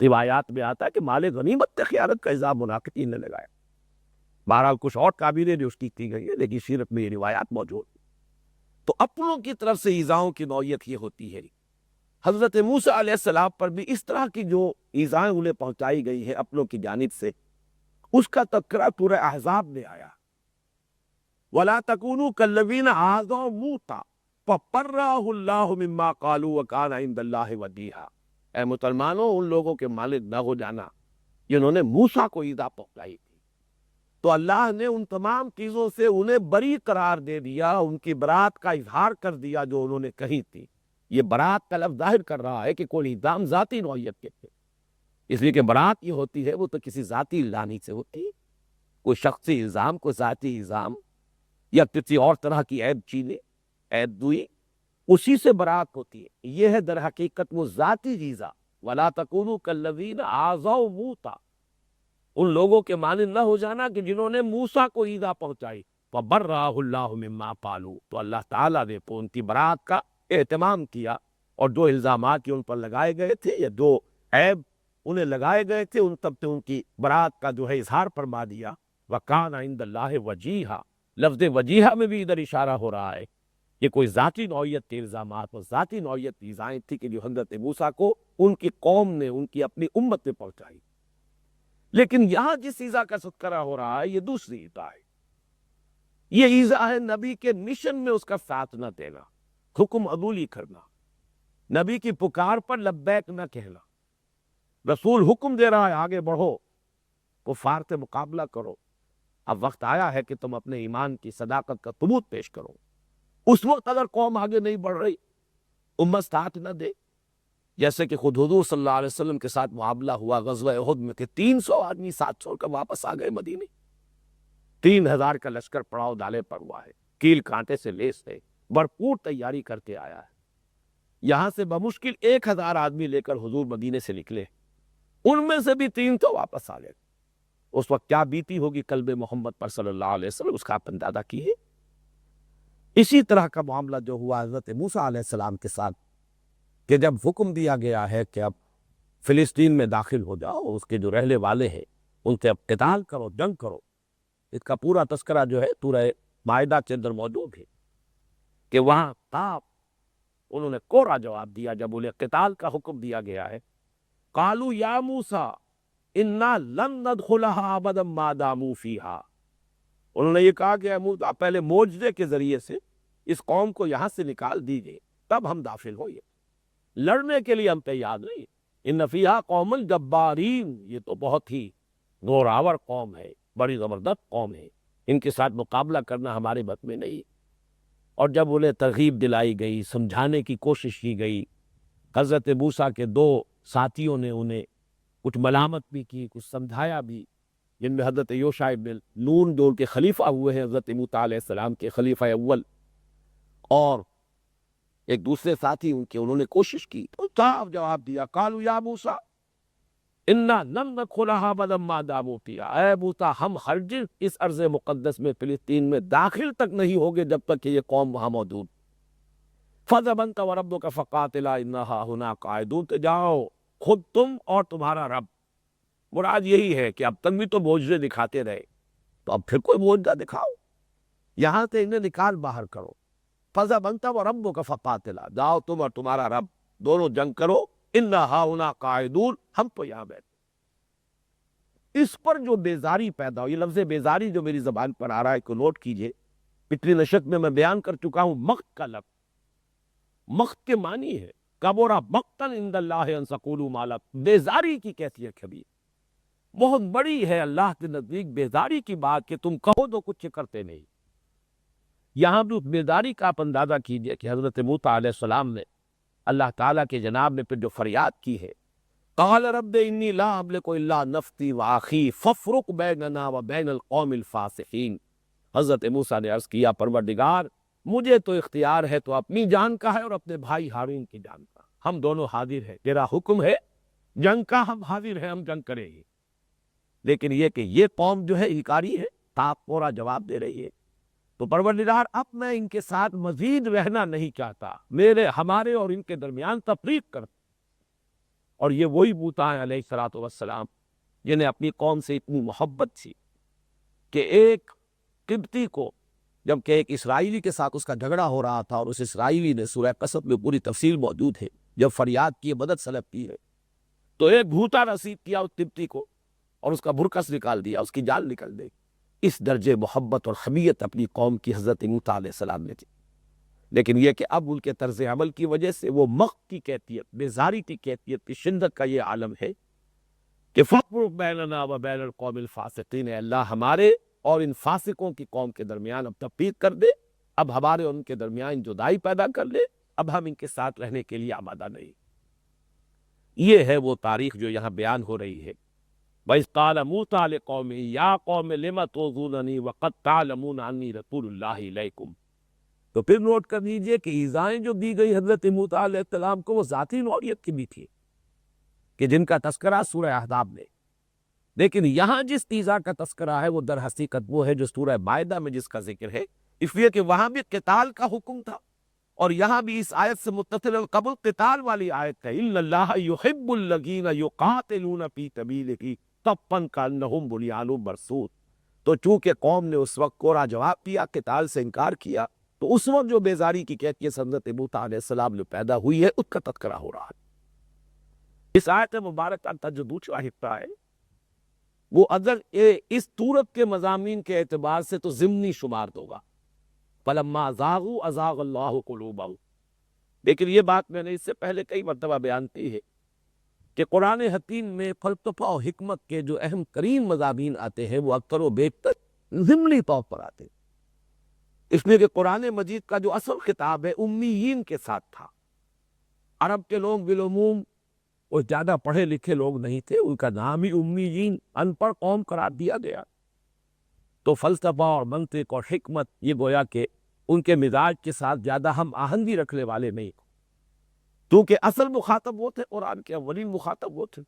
روایات میں آتا ہے کہ مال غنیمت سے خیانت کا الزام منافقین نے لگایا، بہرحال کچھ اور تعبیریں جو اس کی گئی ہے، لیکن سیرت میں یہ روایات موجود۔ تو اپنوں کی طرف سے ایذاؤں کی نوعیت یہ ہوتی ہے۔ حضرت موسیٰ علیہ السلام پر بھی اس طرح کی جو ایذائیں انہیں پہنچائی گئی ہے اپنوں کی جانب سے، اس کا تذکرہ سورہ احزاب میں آیا، وَلَا تَكُونُوا كَالَّذِينَ آذَوْا مُوسَىٰ فَبَرَّأَهُ اللَّهُ مِمَّا قَالُوا وَكَانَ عِندَ اللَّهِ وَجِيهًا۔ اے مسلمانوں، ان لوگوں کے مانند نہ ہو جانا جنہوں نے موسیٰ کو ایذا پہنچائی تھی، تو اللہ نے ان تمام چیزوں سے انہیں بری قرار دے دیا، ان کی برات کا اظہار کر دیا جو انہوں نے کہی تھی۔ یہ برات کا لفظ ظاہر کر رہا ہے کہ کوئی الزام ذاتی نوعیت کے تھے، اس لیے کہ برات یہ ہوتی ہے وہ تو کسی ذاتی لانی سے ہوتی ہے، کوئی شخصی الزام، کوئی ذاتی الزام یا کسی اور طرح کی عیب چیزیں، عیب دوئی، اسی سے برات ہوتی ہے۔ یہ ہے در حقیقت وہ ذاتی ایذا، وَلَا تَكُونُوا كَالَّذِينَ آذَوْا مُوسَىٰ، ان لوگوں کے مانند نہ ہو جانا کہ جنہوں نے موسیٰ کو ایذا پہنچائی۔ فَبَرَّأَهُ اللَّهُ مِمَّا قَالُوا، تو اللہ تعالیٰ نے ان کی برات کا اہتمام کیا، اور جو الزامات ان پر لگائے گئے تھے یا جو عیب انہیں لگائے گئے تھے ان سب سے ان کی برات کا جو ہے اظہار فرما دیا۔ وَكَانَ عِندَ اللَّهِ وَجِيهًا، لفظ وجیحہ میں بھی ادھر اشارہ ہو رہا ہے، یہ کوئی ذاتی نوعیت کے الزامات اور ذاتی نوعیت کی ایذائیں تھی کہ جو حضرت موسیٰ کو ان کی قوم نے، ان کی اپنی امت نے پہنچائی۔ لیکن یہاں جس ایذا کا تذکرہ ہو رہا ہے یہ دوسری ایذا ہے، یہ ایذا ہے نبی کے مشن میں اس کا ساتھ نہ دینا، حکم عدولی کرنا، نبی کی پکار پر لبیک نہ کہنا۔ رسول حکم دے رہا ہے آگے بڑھو، کفار سے مقابلہ کرو، اب وقت آیا ہے کہ تم اپنے ایمان کی صداقت کا ثبوت پیش کرو۔ اس وقت اگر قوم آگے نہیں بڑھ رہی، امت ساتھ نہ دے، جیسے کہ خود حضور صلی اللہ علیہ وسلم کے ساتھ معاملہ ہوا غزوہ احد میں کہ 300 آدمی 700 کا واپس آ گئے مدینے، 3000 کا لشکر پڑاؤ ڈالے پر ہوا ہے، کیل کانٹے سے لیس ہے، بھرپور تیاری کر کے آیا ہے۔ یہاں سے بمشکل 1000 آدمی لے کر حضور مدینے سے نکلے، ان میں سے بھی 300 واپس آ گئے۔ اس وقت کیا بیتی ہوگی قلب محمد پر صلی اللہ علیہ وسلم، اس کا آپ اندازہ کیے۔ اسی طرح کا معاملہ جو ہوا حضرت موسیٰ علیہ السلام کے ساتھ کہ جب حکم دیا گیا ہے کہ اب فلسطین میں داخل ہو جاؤ، اس کے جو رہنے والے ہیں ان سے اب قتال کرو، جنگ کرو، اس کا پورا تذکرہ جو ہے سورہ مائدہ کے اندر موجود ہے کہ وہاں تاپ انہوں نے کوڑا جواب دیا جب انہیں قتال کا حکم دیا گیا ہے۔ قالوا یا موسیٰ انا لن ندخلها ابدا ما داموا فیہا، انہوں نے یہ کہا کہ اے موسیٰ پہلے معجزے کے ذریعے سے اس قوم کو یہاں سے نکال دیجئے تب ہم داخل ہوئے، لڑنے کے لیے ہم تیار نہیں۔ ان فیہا قوم جبارین، یہ تو بہت ہی زوراور قوم ہے، بڑی زبردست قوم ہے، ان کے ساتھ مقابلہ کرنا ہمارے بس میں نہیں۔ اور جب انہیں ترغیب دلائی گئی، سمجھانے کی کوشش کی گئی، حضرت موسیٰ کے 2 ساتھیوں نے انہیں کچھ ملامت بھی کی، کچھ سمجھایا بھی، جن میں حضرت یوشع بن نون جو ان کے خلیفہ ہوئے ہیں، حضرت موسیٰ علیہ السلام کے خلیفہ اول، اور ایک دوسرے ساتھی ان کے، انہوں نے کوشش کی تو صاف جواب دیا، قالوا یا موسیٰ انا لن ندخلها ابدا ما داموا فیہا، اے موسیٰ ہم ہرگز اس ارض مقدس میں فلسطین میں داخل تک نہیں ہوگے جب تک کہ یہ قوم وہاں موجود۔ فاذهب انت وربک فقاتلا انا ہاہنا قاعدون، تو جاؤ خود تم اور تمہارا رب۔ مراد یہی ہے کہ اب تک بھی تو معجزے دکھاتے رہے، تو اب پھر کوئی معجزہ دکھاؤ، یہاں سے انہیں نکال باہر کرو۔ فاذهب انت وربک فقاتلا، جاؤ تم اور تمہارا رب دونوں جنگ کرو، انا ہاہنا قاعدون، ہم تو یہاں بیٹھے۔ اس پر جو بیزاری پیدا ہو، یہ لفظ بیزاری جو میری زبان پر آ رہا ہے کو نوٹ کیجئے، پچھلی نشست میں بیان کر چکا ہوں، مقت کا لفظ، مقت کے معنی ہے کبرا مقتا عند اللہ ان تقولوا ما لا، بیزاری کی کیفیت کبھی بہت بڑی ہے اللہ کے نزدیک بیزاری کی بات کہ تم کہو تو کچھ کرتے نہیں۔ یہاں بھی اس بیزاری کا آپ اندازہ کیجئے کہ حضرت موسیٰ علیہ السلام نے اللہ تعالیٰ کے جناب میں پھر جو فریاد کی ہے، قال رب انی لا املک الا نفسی واخی فافرق بیننا وبین القوم الفاسقین، حضرت موسیٰ نے عرض کیا پروردگار مجھے تو اختیار ہے تو اپنی جان کا ہے اور اپنے بھائی ہارون کی جان کا، ہم دونوں حاضر ہیں، تیرا حکم ہے جنگ کا، ہم حاضر ہیں، ہم جنگ کریں گے، لیکن یہ کہ یہ قوم جو ہے انکاری ہے، تاپ پورا جواب دے رہی ہے، تو پروردگار اب میں ان کے ساتھ مزید رہنا نہیں چاہتا، ہمارے اور ان کے درمیان تفریق کر۔ اور یہ وہی موسیٰ علیہ الصلوۃ والسلام جنہیں اپنی قوم سے اتنی محبت تھی کہ ایک قبطی کو، جبکہ ایک اسرائیلی کے ساتھ اس کا جھگڑا ہو رہا تھا اور اس اسرائیلی نے سورہ قصص میں پوری تفصیل موجود ہے، جب فریاد کی، مدد طلب کی ہے، تو ایک بھوتا نصیب کیا اس قبطی کو، اور اس کا برکس نکال دیا، اس کی جال نکل گئی۔ اس درجے محبت اور حمیت اپنی قوم کی حضرت موسیٰ علیہ السلام نے تھی۔ لیکن یہ کہ اب ان کے طرز عمل کی وجہ سے وہ مقت کی کیفیت، بیزاری کی کیفیت کی شدت کا یہ عالم ہے کہ فَافْرُقْ بَيْنَنَا وَبَيْنَ الْقَوْمِ الْفَاسِقِينَ، اے اللہ ہمارے اور ان فاسقوں کی قوم کے درمیان اب تفریق کر دے، اب ہمارے اور ان کے درمیان جدائی پیدا کر لے، اب ہم ان کے ساتھ رہنے کے لیے آمادہ نہیں۔ یہ ہے وہ تاریخ جو یہاں بیان ہو رہی ہے۔ وَإِذْ قَالَ مُوسَىٰ لِقَوْمِهِ يَا قَوْمِ لِمَ تُؤْذُونَنِي وَقَدْ تَعْلَمُونَ أَنِّي رَسُولُ اللَّهِ إِلَيْكُمْ۔ تو پھر نوٹ کر لیجئے کہ ایذائیں جو دی گئی حضرت موسیٰ علیہ السلام کو وہ ذاتی نوعیت کی بھی تھی کہ جن کا تذکرہ سورہ احزاب میں، لیکن یہاں جس ایذا کا تذکرہ ہے وہ در حقیقت وہ ہے جو سورہ مائدہ میں جس کا ذکر ہے، اس لیے کہ وہاں بھی قتال کا حکم تھا، اور یہاں بھی اس آیت سے متصل قبل قتال والی آیت ہے، إِنَّ اللَّهَ يُحِبُّ الَّذِينَ يُقَاتِلُونَ فِي سَبِيلِهِ صَفًّا كَأَنَّهُمْ بُنْيَانٌ مَرْصُوصٌ۔ تو چونکہ قوم نے اس وقت کوڑا جواب دیا، قتال سے انکار کیا، تو اس وقت جو بیزاری کی کیفیت حضرت موسیٰ علیہ السلام نے پیدا ہوئی ہے اس کا تذکرہ ہو رہا ہے۔ اس آیت مبارکہ کا جو دوسرا حصہ ہے وہ اگر اس صورت کے مضامین کے اعتبار سے تو ضمنی شمار ہوگا، فَلَمَّا زَاغُوا أَزَاغَ اللَّهُ قُلُوبَهُمْ۔ لیکن یہ بات میں نے اس سے پہلے کئی مرتبہ بیان کی ہے کہ قرآن حکیم میں فلسفہ اور حکمت کے جو اہم ترین مضامین آتے ہیں وہ اکثر و بیشتر ضمنی طور پر آتے ہیں، اس لیے کہ قرآن مجید کا جو اصل خطاب ہے امیین کے ساتھ تھا۔ عرب کے لوگ بالعموم وہ زیادہ پڑھے لکھے لوگ نہیں تھے، ان کا نام ہی امیین، ان پڑھ قوم قرار دیا گیا۔ تو فلسفہ اور منطق اور حکمت یہ گویا کہ ان کے مزاج کے ساتھ زیادہ ہم آہنگی رکھنے والے نہیں، کیونکہ اصل مخاطب وہ تھے، قرآن کے اولین مخاطب وہ تھے۔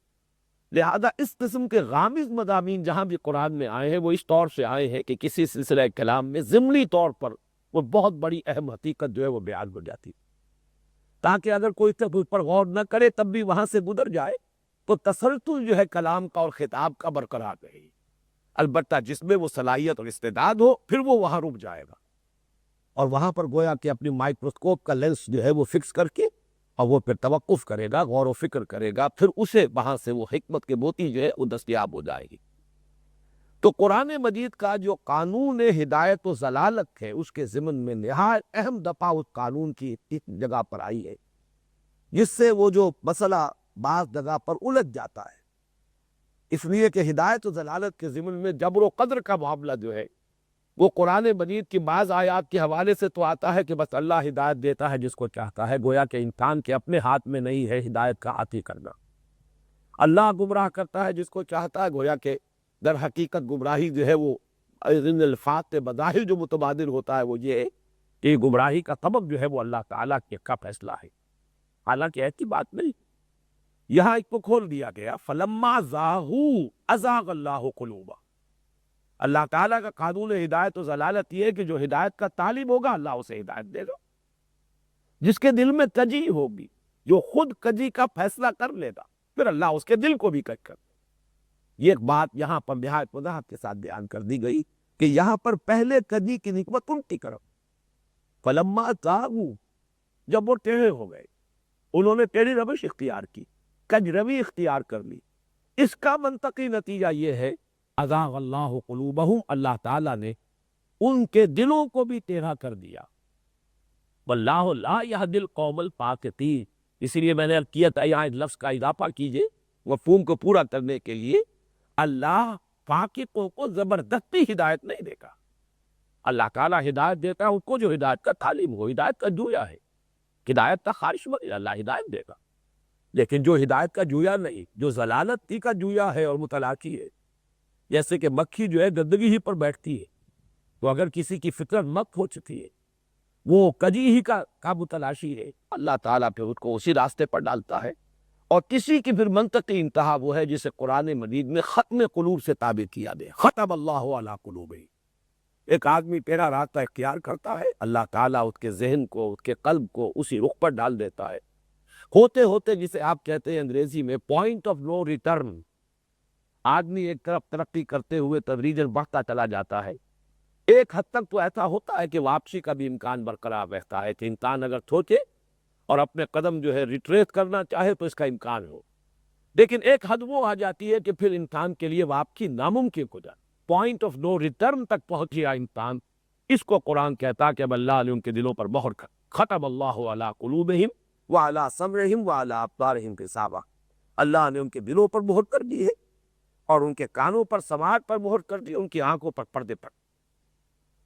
لہذا اس قسم کے غامض مضامین جہاں بھی قرآن میں آئے ہیں وہ اس طور سے آئے ہیں کہ کسی سلسلہ کلام میں ضمنی طور پر وہ بہت بڑی اہم حقیقت جو ہے وہ بیان ہو جاتی، تاکہ اگر کوئی تب اس پر غور نہ کرے تب بھی وہاں سے گزر جائے تو تسلسل جو ہے کلام کا اور خطاب کا برقرار رہے۔ البتہ جس میں وہ صلاحیت اور استعداد ہو پھر وہ وہاں رک جائے گا، اور وہاں پر گویا کہ اپنی مائکروسکوپ کا لینس جو ہے وہ فکس کر کے اور وہ پھر توقف کرے گا، غور و فکر کرے گا، پھر اسے وہاں سے وہ حکمت کے موتی جو ہے وہ دستیاب ہو جائے گی۔ تو قرآن مجید کا جو قانون ہدایت و ضلالت ہے اس کے ضمن میں نہایت اہم دفعہ اس قانون کی ایک جگہ پر آئی ہے، جس سے وہ جو مسئلہ بعض جگہ پر الجھ جاتا ہے، اس لیے کہ ہدایت و ضلالت کے ضمن میں جبر و قدر کا معاملہ جو ہے وہ قرآن مجید کی بعض آیات کے حوالے سے تو آتا ہے کہ بس اللہ ہدایت دیتا ہے جس کو چاہتا ہے، گویا کہ انسان کے اپنے ہاتھ میں نہیں ہے ہدایت کا عطا کرنا۔ اللہ گمراہ کرتا ہے جس کو چاہتا ہے، گویا کہ در حقیقت گمراہی جو ہے وہ ان الفاظ سے بظاہر جو متبادل ہوتا ہے وہ یہ ہے کہ گمراہی کا سبب جو ہے وہ اللہ تعالیٰ کا فیصلہ ہے، حالانکہ ایسی بات نہیں۔ یہاں اس کو کھول دیا گیا، فَلَمَّا زَاغُوا أَزَاغَ اللَّهُ قُلُوبَهُمْ۔ اللہ تعالیٰ کا قانون ہدایت و ضلالت یہ ہے کہ جو ہدایت کا طالب ہوگا اللہ اسے ہدایت دے گا، جس کے دل میں کجی ہوگی، جو خود کجی کا فیصلہ کر لے گا، پھر اللہ اس کے دل کو بھی کج کر دے۔ یہ ایک بات یہاں پر نہایت وضاحت کے ساتھ بیان کر دی گئی کہ یہاں پر پہلے کجی کی نسبت الٹی کرو، فلما زاغوا، جب وہ ٹیڑھے ہو گئے، انہوں نے ٹیڑھی روش اختیار کی، کج روی اختیار کر لی، اس کا منطقی نتیجہ یہ ہے ازاغ اللہ قلوبہم، اللہ تعالیٰ نے ان کے دلوں کو بھی ٹیڑھا کر دیا۔ واللہ لا یہدی القوم الفاسقین، اسی لیے میں نے عرض کیا تھا یہاں اس لفظ کا اضافہ کیجئے مفہوم کو پورا کرنے کے لیے، اللہ فاسقوں کو زبردستی ہدایت نہیں دے گا، اللہ تعالیٰ ہدایت دیتا ہے ان کو جو ہدایت کا طالب ہو، ہدایت کا جویا ہے، ہدایت کا خواہش مند اللہ ہدایت دے گا، لیکن جو ہدایت کا جویا نہیں، جو ضلالت کا جویا ہے اور متلاقی ہے، جیسے کہ مکھی جو ہے گندگی ہی پر بیٹھتی ہے، تو اگر کسی کی فطرت مت ہو چکی ہے، وہ کجی ہی کا متلاشی ہے، اللہ تعالیٰ پھر اس کو اسی راستے پر ڈالتا ہے، اور کسی کی پھر منطقی انتہا وہ ہے جسے قرآن مجید میں ختم قلوب سے تعبیر کیا گیا، ختم اللہ علی قلوبہم۔ ایک آدمی تیرا راستہ اختیار کرتا ہے، اللہ تعالیٰ اس کے ذہن کو، اس کے قلب کو اسی رخ پر ڈال دیتا ہے، ہوتے ہوتے جسے آپ کہتے ہیں انگریزی میں پوائنٹ آف نو ریٹرن، آدمی ایک طرف ترقی کرتے ہوئے تدریجاً بڑھتا چلا جاتا ہے، ایک حد تک تو ایسا ہوتا ہے کہ واپسی کا بھی امکان برقرار رہتا ہے کہ انسان اگر سوچے اور اپنے قدم جو ہے ریٹریس کرنا چاہے تو اس کا امکان ہو، لیکن ایک حد وہ آ جاتی ہے کہ پھر انسان کے لیے واپسی ناممکن ہو جاتی، پوائنٹ آف نو ریٹرن تک پہنچ گیا انسان۔ اس کو قرآن کہتا کہ اب اللہ نے ان کے دلوں پر مہر کر، ختم اللہ علی قلوبہم وعلی سمعہم وعلی ابصارہم غشاوہ، اللہ نے ان کے دلوں پر مہر کر دی ہے اور ان کے کانوں پر سماعت پر مہر کر دی، ان کی آنکھوں پر پردے پر۔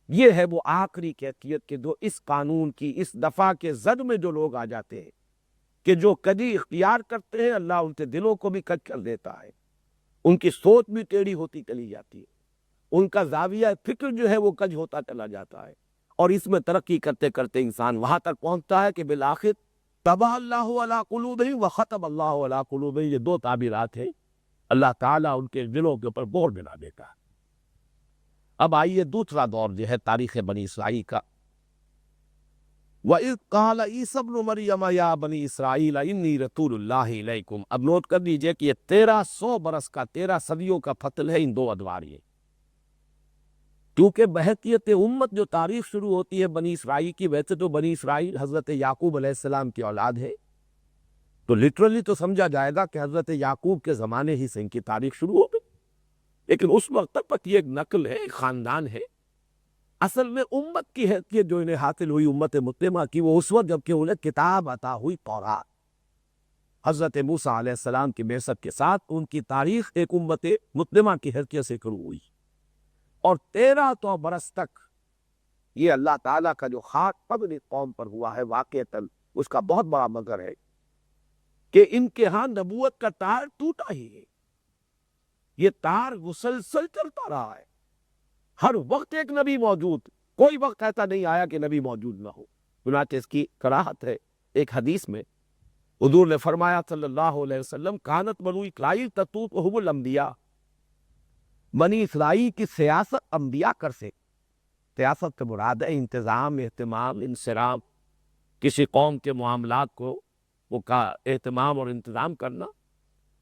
یہ ہے وہ آخری کیفیت کہ جو اس قانون کی اس دفعہ کے زد میں جو لوگ آ جاتے ہیں کہ جو کدی اختیار کرتے ہیں، اللہ ان کے دلوں کو بھی کج کر دیتا ہے، ان کی سوچ بھی ٹیڑھی ہوتی چلی جاتی ہے، ان کا زاویہ فکر جو ہے وہ کج ہوتا چلا جاتا ہے، اور اس میں ترقی کرتے کرتے انسان وہاں تک پہنچتا ہے کہ بالآخر طبع اللہ علی قلوبہم وختم اللہ علی قلوبہم۔ یہ دو تعبیرات ہیں، اللہ تعالیٰ ان کے دلوں کے اوپر مہر بنا دیتا ہے۔ اب آئیے دوسرا دور جو ہے تاریخ بنی اسرائیل کا۔ وَإِذْ قَالَ عِيسَى ابْنُ مَرْيَمَ يَا بَنِي إِسْرَائِيلَ إِنِّي رَسُولُ اللَّهِ إِلَيْكُمْ۔ اب نوٹ کر لیجئے کہ یہ 1300 برس کا، 13 صدیوں کا فصل ہے ان دو ادوار یہ، کیونکہ بحیثیت امت جو تاریخ شروع ہوتی ہے بنی اسرائیل کی، ویسے تو بنی اسرائیل حضرت یعقوب علیہ السلام کی اولاد ہے، تو لٹرلی تو سمجھا جائے گا کہ حضرت یعقوب کے زمانے ہی سے ان کی تاریخ شروع ہو گئی، لیکن اس وقت تک یہ ایک نقل ہے، ایک خاندان ہے۔ اصل میں امت کی حیثیت جو انہیں حاصل ہوئی امت مسلمہ کی، وہ اس وقت جبکہ انہیں کتاب عطا ہوئی تورات، حضرت موسیٰ علیہ السلام کی بعثت کے ساتھ ان کی تاریخ ایک امت مسلمہ کی حیثیت سے شروع ہوئی، اور 1300 برس تک یہ اللہ تعالیٰ کا جو خاک قبل قوم پر ہوا ہے واقعتاً اس کا بہت بڑا مظہر ہے کہ ان کے ہاں نبوت کا تار ٹوٹا ہی ہے، یہ تار مسلسل چلتا رہا ہے، ہر وقت ایک نبی موجود، کوئی وقت ایسا نہیں آیا کہ نبی موجود نہ ہو۔ چنانچہ اس کی صراحت ہے ایک حدیث میں، حضور نے فرمایا صلی اللہ علیہ وسلم، کانت بنو اسرائیل تسوسہم الانبیاء، بنی اسرائیل کی سیاست انبیاء کر سے، سیاست سے مراد ہے انتظام، اہتمام، انصرام، کسی قوم کے معاملات کو وہ کا اہتمام اور انتظام کرنا،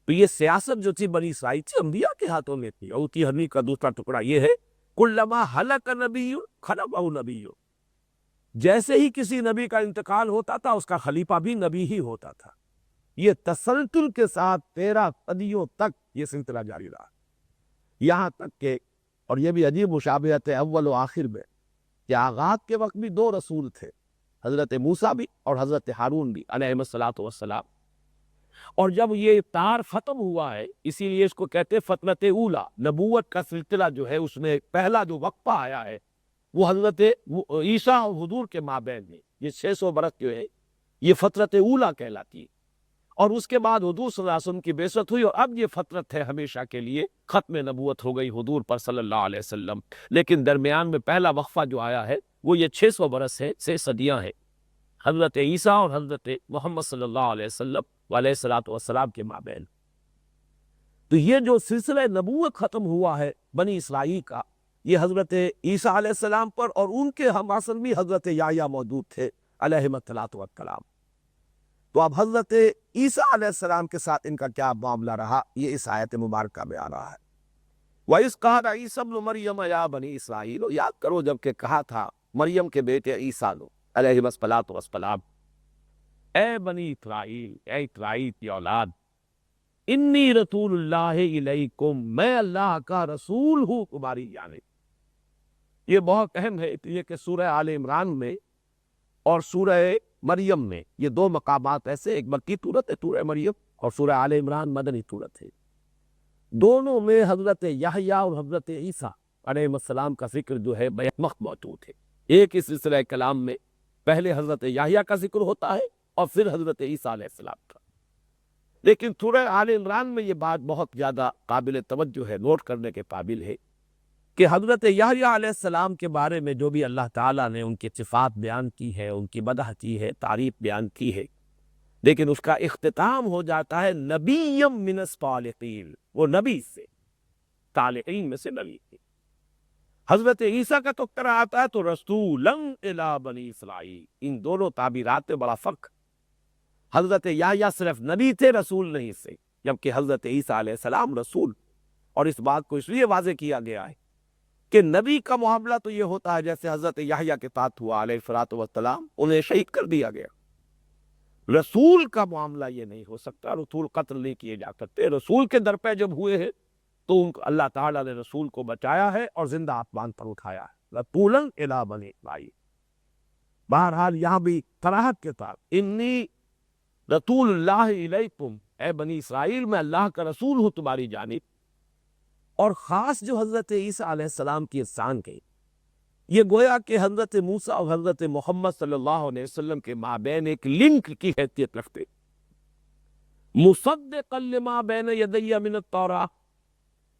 تو یہ سیاست جو تھی بنی اسرائیل تھی انبیاء کے ہاتھوں میں تھی۔ اور کی حدیث کا دوسرا ٹکڑا یہ ہے، کلما ہلک نبی خلفہ نبی، جیسے ہی کسی نبی کا انتقال ہوتا تھا اس کا خلیفہ بھی نبی ہی ہوتا تھا۔ یہ تسلسل کے ساتھ 13 صدیوں تک یہ سلسلہ جاری رہا، یہاں تک کہ، اور یہ بھی عجیب مشابہت ہے اول و آخر میں، کہ آغاز کے وقت بھی 2 رسول تھے، حضرت موسیٰ بھی اور حضرت ہارون بھی علیہم الصلاۃ والسلام، اور جب یہ تار ختم ہوا ہے، اسی لیے اس کو کہتے ہیں فترت اولا، نبوت کا سلسلہ جو ہے اس میں پہلا جو وقفہ آیا ہے وہ حضرت عیسیٰ اور حضور کے مابین میں، یہ 600 برس جو ہے یہ فترت اولا کہلاتی ہے، اور اس کے بعد حضور صلی اللہ علیہ وسلم کی بعثت ہوئی، اور اب یہ فترت ہے ہمیشہ کے لیے ختم نبوت ہو گئی حضور پر صلی اللہ علیہ وسلم۔ لیکن درمیان میں پہلا وقفہ جو آیا ہے وہ یہ 600 برس ہے، 6 صدیاں ہیں حضرت عیسیٰ اور حضرت محمد صلی اللہ علیہ وسلم علیہ الصلوۃ والسلام کے مابین۔ تو یہ جو سلسلہ نبوت ختم ہوا ہے بنی اسرائیل کا، یہ حضرت عیسیٰ علیہ السلام پر، اور ان کے ہم اصل بھی حضرت یحییٰ موجود تھے علیہم الصلوۃ والسلام۔ تو اب حضرت عیسیٰ علیہ السلام کے ساتھ ان کا کیا معاملہ رہا، یہ اس آیت مبارکہ میں آ رہا ہے۔ وَإِذْ قَالَ عِيسَى ابْنُ مَرْيَمَ يَا بَنِي إِسْرَائِيلَ، یاد کرو جب کہ کہا تھا مریم کے بیٹے عیسیٰ نے علیہ الصلوۃ والسلام، اے بنی اسرائیل، اے اسرائیل کی اولاد، انی رسول اللہ الیکم، میں اللہ کا رسول ہوں تمہاری جانب۔ یہ بہت اہم ہے، یہ کہ سورہ آل عمران میں اور سورہ مریم میں یہ 2 مقامات ایسے، ایک مکی سورت ہے سورہ مریم، اور سورہ آل عمران مدنی سورت ہے، دونوں میں حضرت یحییٰ اور حضرت عیسیٰ علیہ السلام کا ذکر جو ہے بیک وقت موجود ہے۔ ایک ہی سلسلہ کلام میں پہلے حضرت یحییٰ کا ذکر ہوتا ہے اور پھر حضرت عیسیٰ علیہ السلام کا۔ لیکن سورہ آل عمران میں یہ بات بہت زیادہ قابل توجہ ہے، نوٹ کرنے کے قابل ہے، کہ حضرت یحییٰ علیہ السلام کے بارے میں جو بھی اللہ تعالیٰ نے ان کی صفات بیان کی ہے، ان کی مدح کی ہے، تعریف بیان کی ہے، لیکن اس کا اختتام ہو جاتا ہے نبیم من الصالحین، وہ نبی سے، صالحین میں سے نبی سے۔ حضرت عیسیٰ کا تذکرہ آتا ہے تو رسولا الی بنی اسرائیل، ان دونوں تعبیرات میں بڑا فرق۔ حضرت یحییٰ صرف نبی تھے، رسول نہیں سے، جبکہ حضرت عیسیٰ علیہ السلام رسول، اور اس بات کو اس لیے واضح کیا گیا ہے کہ نبی کا معاملہ تو یہ ہوتا ہے جیسے حضرت یحییٰ کے ساتھ ہوا علیہ الصلوۃ والسلام، انہیں شہید کر دیا گیا، رسول کا معاملہ یہ نہیں ہو سکتا، رسول قتل نہیں کیے جا سکتے۔ رسول کے در پہ جب ہوئے ہیں تو اللہ تعالیٰ نے رسول کو بچایا ہے اور زندہ آسمان پر اٹھایا ہے، رسولا الی بنی اسرائیل۔ بہرحال یہاں بھی صراحت کے ساتھ انی رسول اللہ علیکم، اے بنی اسرائیل میں اللہ کا رسول ہوں تمہاری جانب۔ اور خاص جو حضرت عیسیٰ علیہ السلام کی احسان کی، یہ گویا کہ حضرت موسیٰ اور حضرت محمد صلی اللہ علیہ وسلم کے مابین ایک لنک کی حیثیت رکھتے۔ مصدقا لما بین یدی من التوراۃ،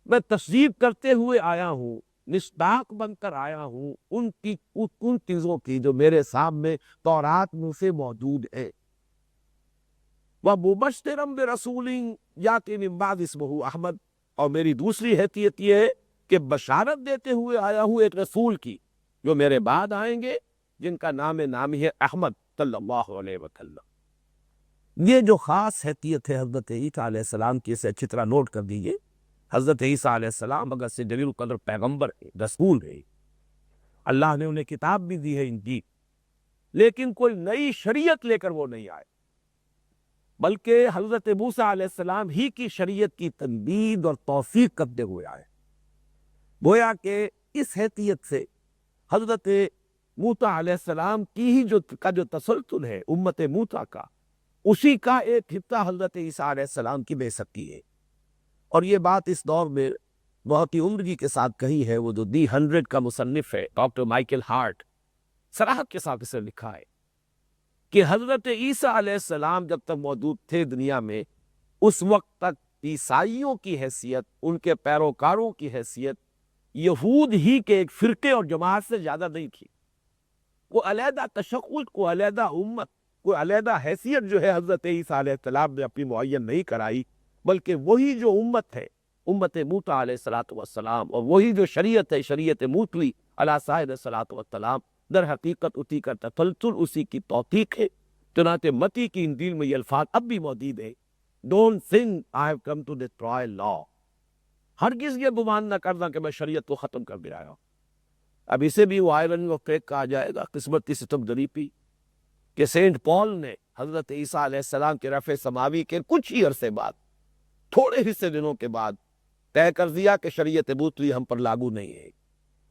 میں تصدیق کرتے ہوئے آیا ہوں، مصداق بن کر آیا ہوں ان چیزوں کی جو میرے سامنے تورات میں سے موجود ہے۔ وَمُبَشِّرًا بِرَسُولٍ یَأْتِی مِن بَعْدِی اسْمُهُ احمد، اور میری دوسری حیثیت یہ ہے کہ بشارت دیتے ہوئے آیا ہوں ایک رسول کی جو میرے بعد آئیں گے، جن کا نام ہی ہے احمد صلی اللہ علیہ وسلم۔ یہ جو خاص حیثیت ہے حضرت عیسیٰ علیہ السلام کی، اسے اچھی طرح نوٹ کر دیجئے۔ حضرت عیسیٰ علیہ السلام اگر سے جلیل القدر پیغمبر ہے، رسول ہے، اللہ نے انہیں کتاب بھی دی ہے انجیل، لیکن کوئی نئی شریعت لے کر وہ نہیں آئے، بلکہ حضرت موسیٰ علیہ السلام ہی کی شریعت کی تجدید اور توثیق کرتے ہوئے آئے۔ گویا کہ اس حیثیت سے حضرت موسیٰ علیہ السلام کی ہی جو تسلسل ہے امت موسیٰ کا، اسی کا ایک حصہ حضرت عیسیٰ علیہ السلام کی بعثت کی ہے۔ اور یہ بات اس دور میں بہت ہی عمدگی کے ساتھ کہی ہے وہ جو دی 100 کا مصنف ہے ڈاکٹر مائیکل ہارٹ، صراحت کے ساتھ اسے لکھا ہے کہ حضرت عیسیٰ علیہ السلام جب تک موجود تھے دنیا میں، اس وقت تک عیسائیوں کی حیثیت، ان کے پیروکاروں کی حیثیت یہود ہی کے ایک فرقے اور جماعت سے زیادہ نہیں تھی۔ وہ علیحدہ تشکل، کو علیحدہ امت، کوئی علیحدہ حیثیت جو ہے حضرت عیسیٰ علیہ السلام نے اپنی معین نہیں کرائی، بلکہ وہی جو امت ہے، امت موسیٰ علیہ السلام، اور وہی جو شریعت ہے، شریعت موسوی علیہ سائر السلام، در حقیقت اسی کا تسلسل، اسی کی توثیق ہے۔ چنانچہ متی کی انجیل میں یہ الفاظ اب بھی موجود ہے، don't think I have come to destroy law, ہرگز یہ گمان نہ کرنا کہ میں شریعت کو ختم کر دے آیا ہوں۔ اب اسے بھی وہ آئرن آف فیٹ کہا جائے گا، قسمت کی ستم دریپی، کہ سینٹ پال نے حضرت عیسیٰ علیہ السلام کے رفع سماوی کے کچھ ہی عرصے بعد، تھوڑے حصے دنوں کے بعد طے کر دیا کہ شریعت موسوی ہم پر لاگو نہیں ہے،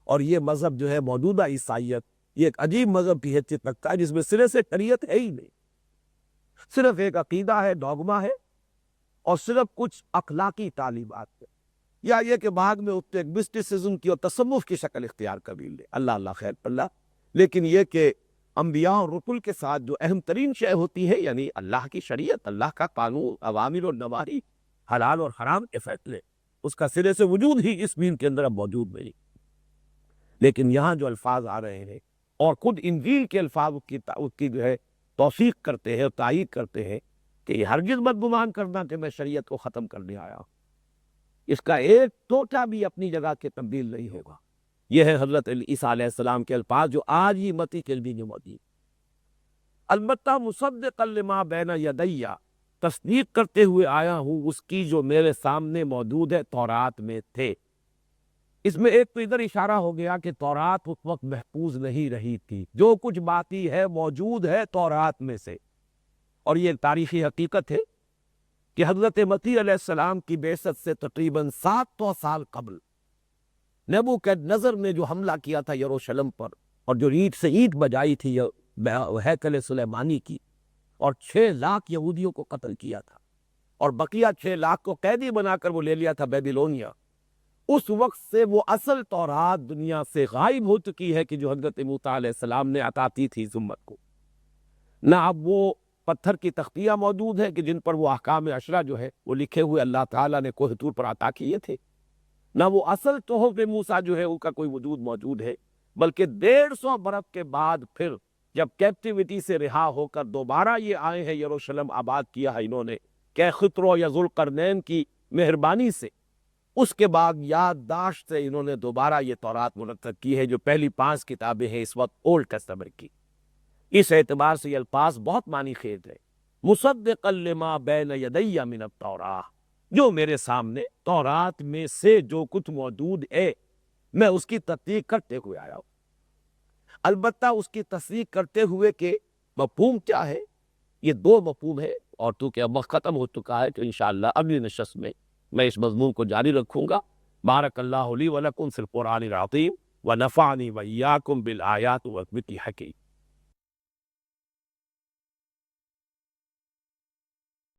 اور یہ مذہب جو ہے موجودہ عیسائیت، یہ ایک عجیب مذہب کی حیثیت رکھتا ہے جس میں سرے سے شریعت ہے ہی نہیں، صرف ایک عقیدہ ہے، ڈوگما ہے، اور صرف کچھ اخلاقی تعلیمات ہے، یا یہ کہ بعد میں اس نے ایک مسٹیسزم کی اور تصوف کی شکل اختیار کر لی، اللہ خیر اللہ۔ لیکن یہ کہ انبیاء اور رسل کے ساتھ جو اہم ترین شے ہوتی ہے، یعنی اللہ کی شریعت، اللہ کا قانون، اوامر اور نواہی، حلال اور حرام کے فیصلے، اس کا سرے سے وجود ہی اس دین کے اندر اب موجود نہیں۔ لیکن یہاں جو الفاظ آ رہے ہیں اور خود انجیل کے الفاظ اس کی جو ہے توثیق کرتے ہیں اور تائید کرتے ہیں کہ یہ ہرگز مت گمان کرنا کہ میں شریعت کو ختم کرنے آیا ہوں، اس کا ایک ٹوٹا بھی اپنی جگہ کے تبدیل نہیں ہوگا۔ یہ ہے حضرت عیسیٰ علیہ السلام کے الفاظ جو آج ہی متی کے بھی موجود۔ البتہ مصدقا لما بین یدی، تصدیق کرتے ہوئے آیا ہوں اس کی جو میرے سامنے موجود ہے، تورات میں تھے۔ اس میں ایک تو ادھر اشارہ ہو گیا کہ تورات اس وقت محفوظ نہیں رہی تھی، جو کچھ باقی ہے موجود ہے تورات میں سے، اور یہ تاریخی حقیقت ہے کہ حضرت مسیح علیہ السلام کی بعثت سے تقریباً 700 سال قبل نیبوکدنضر نے جو حملہ کیا تھا یروشلم پر، اور جو اینٹ سے اینٹ بجائی تھی ہیکل سلیمانی کی، اور 6 لاکھ یہودیوں کو قتل کیا تھا، اور بقیہ 6 لاکھ کو قیدی بنا کر وہ لے لیا تھا بیبیلونیا، اس وقت سے وہ اصل تورات دنیا سے غائب ہو چکی ہے کہ جو حضرت موسیٰ علیہ السلام نے عطا کی تھی اس امت کو۔ نہ اب وہ پتھر کی تختیاں موجود ہیں کہ جن پر وہ احکام عشرہ جو ہے وہ لکھے ہوئے اللہ تعالیٰ نے کوہ طور پر عطا کیے تھے، نہ وہ اصل تحف موسیٰ جو ہے ان کا کوئی وجود موجود ہے، بلکہ 150 برس کے بعد پھر جب کیپٹیوٹی سے رہا ہو کر دوبارہ یہ آئے ہیں، یروشلم آباد کیا ہے انہوں نے کہ خطرو یا ذوالقرنین کی مہربانی سے، اس کے بعد یادداشت سے انہوں نے دوبارہ یہ تورات مرتب کی ہے جو پہلی 5 کتابیں ہیں اس وقت اولڈ ٹیسٹمنٹ کی۔ اس اعتبار سے یہ الفاظ بہت معنی خیز ہے، مصدقا لما بین یدی من التوراۃ، جو میرے سامنے تورات میں سے جو کچھ موجود ہے میں اس کی تصدیق کرتے ہوئے آیا ہوں۔ البتہ اس کی تصدیق کرتے ہوئے کہ مفہوم کیا ہے، یہ دو مفہوم ہے، اور تو کہ اب وقت ختم ہو چکا ہے تو انشاءاللہ اگلی نشست میں میں اس مضمون کو جاری رکھوں گا۔ بارک اللہ لی و لکم فی القرآن العظیم ونفعنی وإیاکم بالآیات والذکر الحکیم۔